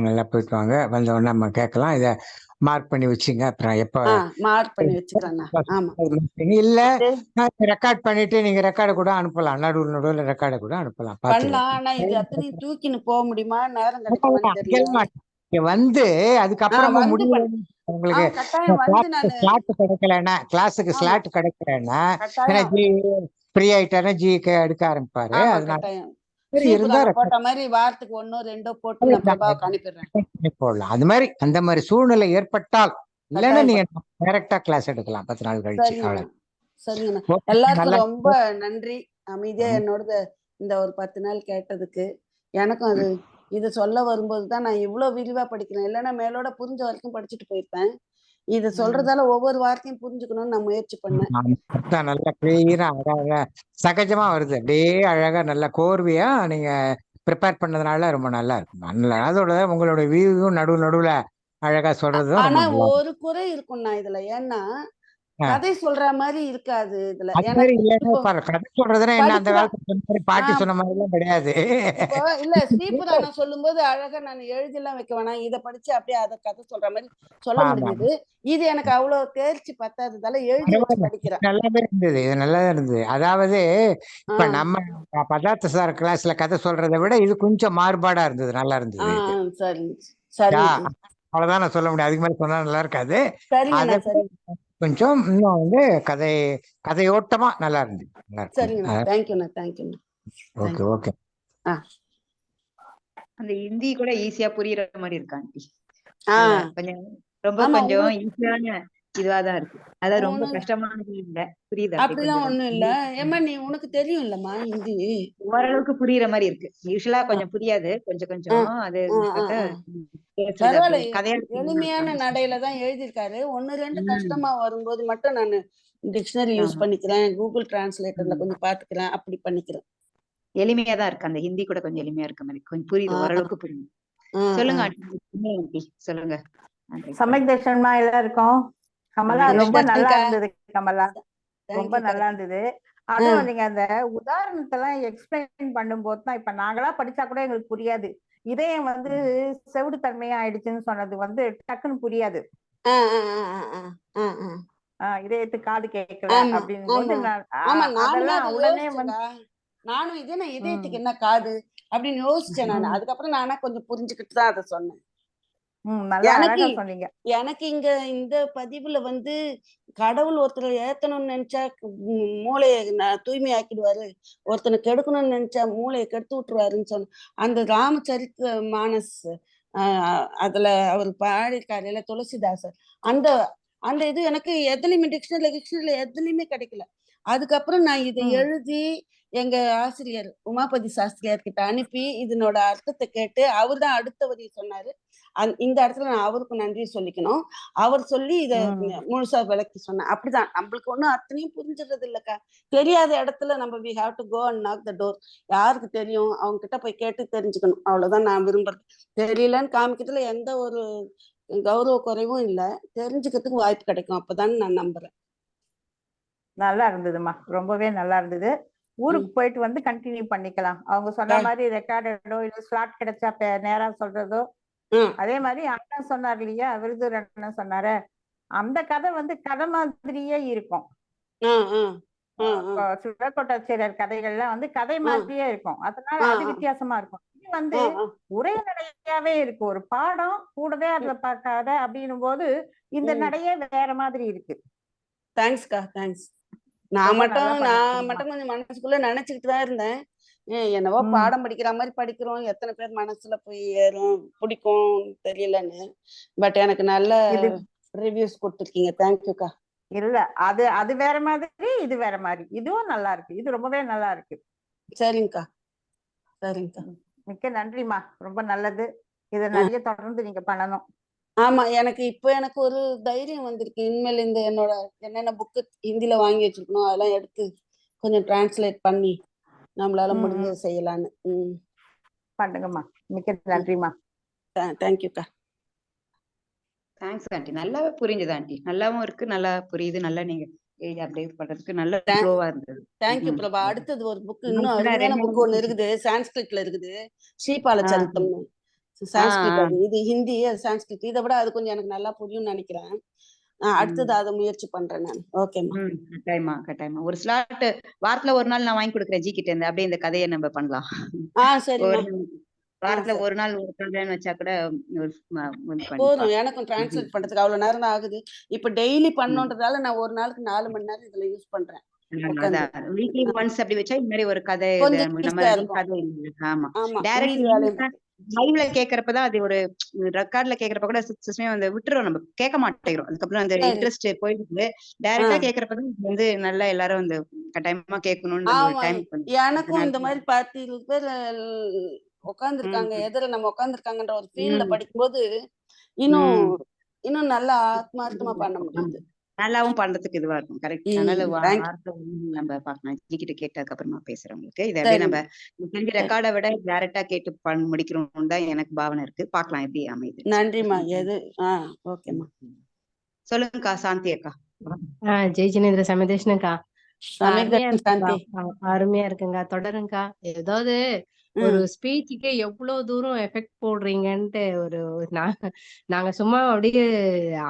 நல்லா போயிட்டு வாங்க. வந்த உடனே நம்ம கேட்கலாம். இதை மார்க் பண்ணி வச்சுங்க. அப்புறம் எப்ப மார்க் பண்ணி வச்சுக்கிறேன். இல்ல ரெக்கார்ட் பண்ணிட்டு நீங்க ரெக்கார்டு கூட அனுப்பலாம். நடுவில் ரெக்கார்டு கூட அனுப்பலாம். பண்ணலாம். ஆனா இது அத்தனையும் தூக்கின்னு போக முடியுமா? நேரம் கிடைக்குமா? வந்து அதுக்கப்புறமா முடிவு உங்களுக்கு கிளாஸுக்கு ஸ்லாட் கிடைக்கலன்னா ஃப்ரீ ஆயிட்டாருன்னா ஜிக்கு எடுக்க ஆரம்பிப்பாரு. அதனால இருந்தா போட்ட மாதிரி வாரத்துக்கு 1 2 போட்டு போடலாம். அந்த மாதிரி சூழ்நிலை ஏற்பட்டால், இல்லைன்னா நீங்க டைரக்டா கிளாஸ் எடுக்கலாம் 10 நாள் கழிச்சு. சரிங்கண்ணா, எல்லாருக்கும் ரொம்ப நன்றி. அமைதியா என்னோட இந்த ஒரு 10 நாள் கேட்டதுக்கு. எனக்கும் அது இது சொல்ல வரும்போதுதான் நான் இவ்வளவு விரிவா படிக்கிறேன். இல்லைன்னா மேலோட புரிஞ்ச வரைக்கும் படிச்சுட்டு போயிருப்பேன். இது சொல்றதால ஒவ்வொரு வார்த்தையும் புரிஞ்சுக்கணும்னு நான் முயற்சி பண்ணேன். நல்லா கிளியரா அழகா சகஜமா வருது. அப்படியே அழகா நல்ல கோர்வையா நீங்க ப்ரிப்பேர் பண்ணதுனால ரொம்ப நல்லா இருக்கும். அதோட உங்களோட வியூவும் நடுவுல அழகா சொல்றது. ஆனா ஒரு குறை இருக்கும்ண்ணா இதுல. ஏன்னா கதை சொல்ற மாதிரி இருக்காது இதுல. கதை சொல்றதுன்னா என்ன, அந்த காலத்துல பாட்டி சொன்ன மாதிரி எல்லாம் கிடையாது. இப்போ இல்ல ஸ்ரீபுராணம் சொல்லும் போது அழகா நான் எழுதி எல்லாம் வைக்க வேணாம், இதை படிச்சு அப்படியே அதை கதை சொல்ற மாதிரி சொல்ல முடியுது. இது எனக்கு அவ்வளவு தேர்ச்சி பத்தாததால எழுதி வச்சு படிக்கிறேன். நல்லாவே இருந்தது, இது நல்லாதான் இருந்தது. அதாவது இப்ப நம்ம பதார்த்த சார் கிளாஸ்ல கதை சொல்றதை விட இது கொஞ்சம் மாறுபாடா இருந்தது. நல்லா இருந்தது. சரி சரி, அவ்வளவுதான் நான் சொல்ல முடியும். அதுக்கு மேல சொன்னா நல்லா இருக்காது. கொஞ்சம் இன்னும் வந்து கதையோட்டமா நல்லா இருந்தது. Okay okay. அந்த ஹிந்தி கூட ஈஸியா புரியுற மாதிரி இருக்காண்டி. கொஞ்சம் ஈஸியான இதுவாதான் இருக்கு. அதாவது ரொம்ப கஷ்டமானது இல்ல, புரியுது. அப்படிலாம் ஒண்ணும் இல்ல. ஏமா நீ உனக்கு தெரியும் இல்லம்மா ஹிந்தி, ஓரளவுக்கு புரியுற மாதிரி இருக்கு. யூசுவலா கொஞ்சம் புரியாது, கொஞ்சம் அது எளிமையான நடையில தான் எழுதியிருக்காரு. 1 2 கஷ்டமா வரும்போது மட்டும் நான் டிக்ஷனரி யூஸ் பண்ணிக்கிறேன், கூகுள் டிரான்ஸ்லேட்டர்ல கொஞ்சம் பாத்துக்கிறேன், அப்படி பண்ணிக்கிறேன். எளிமையா தான் இருக்கு. அந்த ஹிந்தி கூட கொஞ்சம் எளிமையா இருக்க மாதிரி கொஞ்சம் புரியுது, ஓரளவுக்கு புரியுது. சொல்லுங்க சொல்லுங்க. சமயக் தர்ஷனமா எல்லாருக்கும். கமலா ரொம்ப நல்லா இருந்தது. கமலா ரொம்ப நல்லா இருந்தது. அதுவும் நீங்க அந்த உதாரணத்தை எல்லாம் எக்ஸ்பிளைன் பண்ணும்போது தான், இப்ப நாங்களா படிச்சா கூட எங்களுக்கு புரியாது. இதயம் வந்து செவிடு தன்மையா ஆயிடுச்சுன்னு சொன்னது டக்குன்னு புரியாது. இதயத்துக்கு காது கேட்கல அப்படின்னு போது அதெல்லாம் உடனே நானும் இதயத்துக்கு என்ன காது அப்படின்னு யோசிச்சேன் நான். அதுக்கப்புறம் நானா கொஞ்சம் புரிஞ்சுக்கிட்டு தான் அதை சொன்னேன். எனக்கு இங்க இந்த பதிவுல வந்து கடவுள் ஒருத்தரை ஏத்தணும்னு நினைச்சா மூளையை தூய்மை ஆக்கிடுவாரு, ஒருத்தனை கெடுக்கணும்னு நினைச்சா மூளையை கெடுத்து விட்டுருவாருன்னு சொன்ன அந்த ராமச்சரித்த மானஸ் அதுல அவர் பாடியிருக்காரு இல்ல துளசிதாசர், அந்த அந்த இது எனக்கு எதுலையுமே டிக்ஷனரியில எதுலையுமே கிடைக்கல. அதுக்கப்புறம் நான் இதை எழுதி எங்க ஆசிரியர் உமாபதி சாஸ்திரியார் கிட்ட அனுப்பி இதனோட அர்த்தத்தை கேட்டு அவர் தான் அடுத்த வரி சொன்னாரு. இந்த இடத்துல நான் அவருக்கு நன்றி சொல்லிக்கணும். அவர் சொல்லி இத முழுசா விளக்கி சொன்னேன். அப்படிதான் நம்மளுக்கு ஒண்ணும் அத்தனையும் புரிஞ்சுறது இல்லக்கா. தெரியாத இடத்துல நம்ம we have to go and knock the door. யாருக்கு தெரியும், அவங்க கிட்ட போய் கேட்டு தெரிஞ்சுக்கணும். அவ்வளவுதான் நான் விரும்புறது. தெரியலன்னு காமிக்கிறதுல எந்த ஒரு கௌரவ குறைவும் இல்ல, தெரிஞ்சுக்கிறதுக்கு வாய்ப்பு கிடைக்கும். அப்பதான் நான் நம்புறேன். நல்லா இருந்ததுமா, ரொம்பவே நல்லா இருந்தது. ஊருக்கு போயிட்டு வந்து கண்டினியூ பண்ணிக்கலாம். அவங்க சொன்ன மாதிரி ரெக்கார்டோ இல்ல ஸ்லாட் கிடைச்சா நேரா சொல்றதோ. அதே மாதிரி அண்ணன் சொன்னார் இல்லையா, விருதுர் அண்ணன் சொன்னாரு, அந்த கதை வந்து கதை மாதிரியே இருக்கும். ஆ ஆ ஆ ஆ சுடற்கோட்டாட்சியர் கதைகள்லாம் வந்து கதை ஆ மாதிரியே இருக்கும். அதனால ஆ அது வித்தியாசமா இருக்கும். இது வந்து ஆ ஆ உரைநடையாவே இருக்கு. ஒரு பாடம் கூடவே அதுல கதை அப்படின்னும் போது இந்த ம் நடையே வேற மாதிரி இருக்கு. தேங்க்ஸ்க்கா, தேங்க்ஸ். நான் ரொம்ப நல்லா பண்ணிருக்கீங்கம்மா. மட்டும் கொஞ்சம் மனசுக்குள்ள நினைச்சுக்கிட்டு தான் இருந்தேன். என்னவோ ம் பாடம் படிக்கிற மாதிரி படிக்கிறோம், எத்தனை பேர் மனசுல போய் ஏறும் பிடிக்கும் தெரியலன்னு. பட் எனக்கு நல்ல இது ரிவ்யூஸ் கொடுத்துருக்கீங்க. தேங்க்யூக்கா. இல்ல அது அது வேற மாதிரி, இது வேற மாதிரி. இதுவும் நல்லா இருக்கு. இது ரொம்பவே நல்லா இருக்கு. சரிங்கக்கா, சரிங்கக்கா. மிக்க நன்றிம்மா. ரொம்ப நல்லது. இதை ஆ நிறைய தொடர்ந்து நீங்க பண்ணணும். ஆமா, எனக்கு ஒரு தைரியம் வந்திருக்கு. இனிமேல் இந்த என்னோட என்னென்ன புக்கு ஹிந்தில வாங்கி வச்சிருக்கணும் அதெல்லாம் எடுத்து கொஞ்சம் டிரான்ஸ்லேட் பண்ணி நம்மளால ம் ம் முடிஞ்சதை செய்யலான்னு. பண்ணுங்கம்மா. மிக்க நன்றிம்மா. தேங்க்யூக்கா. Thanks aunty. நல்லாவே புரிஞ்சுது ஆண்டி. நல்லாவும் இருக்கு, நல்லா புரியுது. நல்லா நீங்க ஏஜ் அப்டேட் பண்றதுக்கு நல்ல ஃப்ளோவா இருந்தது. தேங்க்யூ பிரபா. அடுத்தது ஒரு புக், இன்னும் இப்பதான் அருமையான 2 புக் ஒண்ணு இருக்குது, சான்ஸ்கிரிட்ல இருக்குது, ஸ்ரீபால ஆ, சரித்தம்னு. ஆ, சான்ஸ்கிரிட், ஆ. அது இது ஹிந்தி, அது சான்ஸ்கிரிட். இதை விட அது கொஞ்சம் எனக்கு நல்லா புரியும்னு நினைக்கிறேன். அடுத்தது ம். அதை முயற்சி பண்றேன் நான். ஓகேம்மா. கட்டாயமா, கட்டாயமா. ஒரு ஸ்லாட் வாரத்துல ஒரு நாள் நான் வாங்கி கொடுக்குறேன் ஜி கிட்ட இருந்து. அப்படியே இந்த கதையை நம்ம பண்ணலாம். சரிம்மா. ஒரு வாரத்துல சரி, ஒரு நாள் ஒரு கதைன்னு வச்சா கூட ஒரு இது பண்ணி போதும். பார்க்கலாம். எனக்கும் டிரான்ஸ்லேட் பண்றதுக்கு அவ்வளவு நேரம் தான் ஆகுது. இப்ப டெய்லி ம். பண்ணோன்றதால நான் ஒரு நாளுக்கு 4 மணி நேரம் இதுல யூஸ் பண்றேன் உட்காந்து. அதான் வீக்லி ஒன்ஸ் அப்படி வச்சா இந்த மாதிரி ஒரு கதை இது கொஞ்சம் நம்ம ஈஸியா ரெண்டும் இருக்கும். கதை இல்லை. ஆமா, ஆமா, டைரக்ட் மீதி வேலையும் லைவ்ல கேக்குறப்பதான் அது ஒரு ரெக்கார்ட்ல கேக்குறப்ப கூட சிஸ்டமே வந்து விட்டுறோம், நம்ம கேட்க மாட்டேங்கிறோம். அதுக்கப்புறம் அந்த சரி. இன்ட்ரெஸ்ட் போயிடுது. ஆ டைரக்டா கேக்குறப்பதான் இது வந்து நல்லா எல்லாரும் வந்து கட்டாயமா கேட்கணும்னு ஒரு ஆமா, டைம் எனக்கும் இந்த மாதிரி 10, 20 பேர் உட்காந்துருக்காங்க, ம் எதிர நம்ம உட்காந்துருக்காங்கன்ற ஒரு ஃபீல்ல ம் படிக்கும்போது இன்னும் ம் இன்னும் நல்லா ஆத்மார்த்தமா பண்ண முடியுது. நல்லாவும் பண்றதுக்கு இதுவா இருக்கும். கரெக்ட். அதனால தேங்க்யூ. வாரத்துல நம்ம பார்க்கலாம். ஜி கிட்ட கேட்டதுக்கு அப்புறமா பேசுறவங்களுக்கு இதை அப்படியே சரி, நம்ம தெரிஞ்ச சரி. ரெக்கார்டை விட டைரக்டா கேட்டு முடிக்கணும்னு தான் எனக்கு பாவனை இருக்கு. பார்க்கலாம் எப்படி அமையுது. நன்றிம்மா. ஓகேம்மா. சொல்லுங்கக்கா சாந்தி அக்கா. ஜெய் ஜினேந்திர சமதேஷ்னக்கா. அருமையா சமீர் இருக்குங்கா. சாந்தி. அருமையா இருக்குங்க. தொடருங்கக்கா. ஏதாவது ஒரு ஸ்பீச்சுக்கு எவ்வளவு தூரம் எஃபெக்ட் போடுறீங்கன்ட்டு நாங்க சும்மா அப்படியே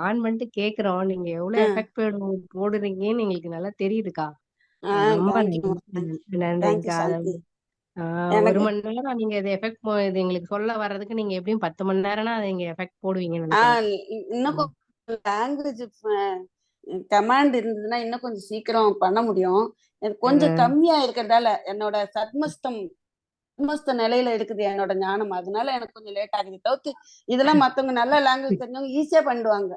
ஆன் பண்ணிட்டு கேக்குறோம். நீங்க எவ்வளவு எஃபெக்ட் போடுறீங்கன்னு எங்களுக்கு நல்லா தெரியுதுக்கா. ரொம்ப தேங்க்யூ. தேங்க்யூ நன்றிங்கக்கா. சாந்தி. 1 எனக்கு மணி நேரம் நீங்க இது இது எங்களுக்கு சொல்ல வர்றதுக்கு நீங்க எப்படியும் 10 மணி நேரம்னா அது இங்க எஃபெக்ட் போடுவீங்கன்னு நினைக்கிறேன். இன்னும் கொஞ்சம் லாங்குவேஜ் கமாண்ட் இருந்ததுன்னா இன்னும் கொஞ்சம் சீக்கிரம் பண்ண முடியும். எனக்கு கொஞ்சம் கம்மியா இருக்கிறதால என்னோட சத்மஸ்த நிலையில இருக்குது என்னோட ஞானம். அதனால எனக்கு கொஞ்சம் லேட் ஆகுது. தவிர்த்து இதெல்லாம் மத்தவங்க நல்ல லாங்குவேஜ் தெரிஞ்சவங்க ஈஸியா பண்ணிடுவாங்க.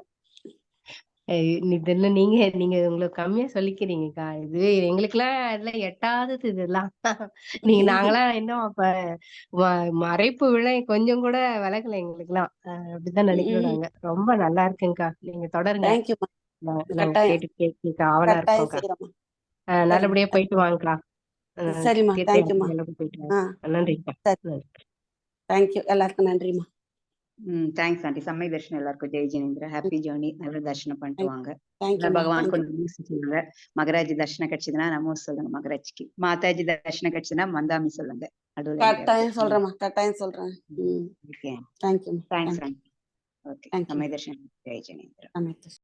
இதெல்லாம் நீங்க நீங்க உங்களுக்கு கம்மியா சொல்லிக்கிறீங்கக்கா. இது எங்களுக்கெல்லாம் இதெல்லாம் எட்டாதது இதெல்லாம். நாங்களாம் இன்னும் அப்ப மறைப்பு விழா கொஞ்சம் கூட விலகல எங்களுக்கெல்லாம். அப்படிதான் நினைக்கிறோம் நாங்க. ரொம்ப நல்லா இருக்குங்கக்கா. நீங்க தொடருங்க. தேங்க்யூமா. நாங்க கட்டாயம் கேட்க ஆவலா கட்டாயம் இருக்கோம்க்கா. செய்யறோம்மா. நல்லபடியா போயிட்டு வாங்கக்கா. சரிம்மா. தேங்க்யூமா. நல்லபடியா போயிட்டு வாங்க. நன்றிக்கா. சரி, தேங்க்யூ. எல்லாருக்கும் நன்றிம்மா. Thanks aunty. சமய தர்ஷனம் எல்லாருக்கும் ஜெய் ஜினேந்திர. Happy journey. நல்ல தர்ஷனம் பண்ணிட்டு வாங்க. தேங்க்யூமா. பகவான் கொஞ்சம் சொல்லுங்க. மகராஜி தர்ஷனம் கிடைச்சதுன்னா நமோ சொல்லுங்க மகராஜிக்கு. மாதாஜி தர்ஷனம் கிடைச்சதுன்னா மந்தாமி சொல்லுங்க. கட்டாயம் சொல்றேம்மா. கட்டாயம் சொல்றேன். தேங்க்யூ. Thanks aunty. ஓகே. சமய தர்ஷனம் ஜெய் ஜினேந்திர.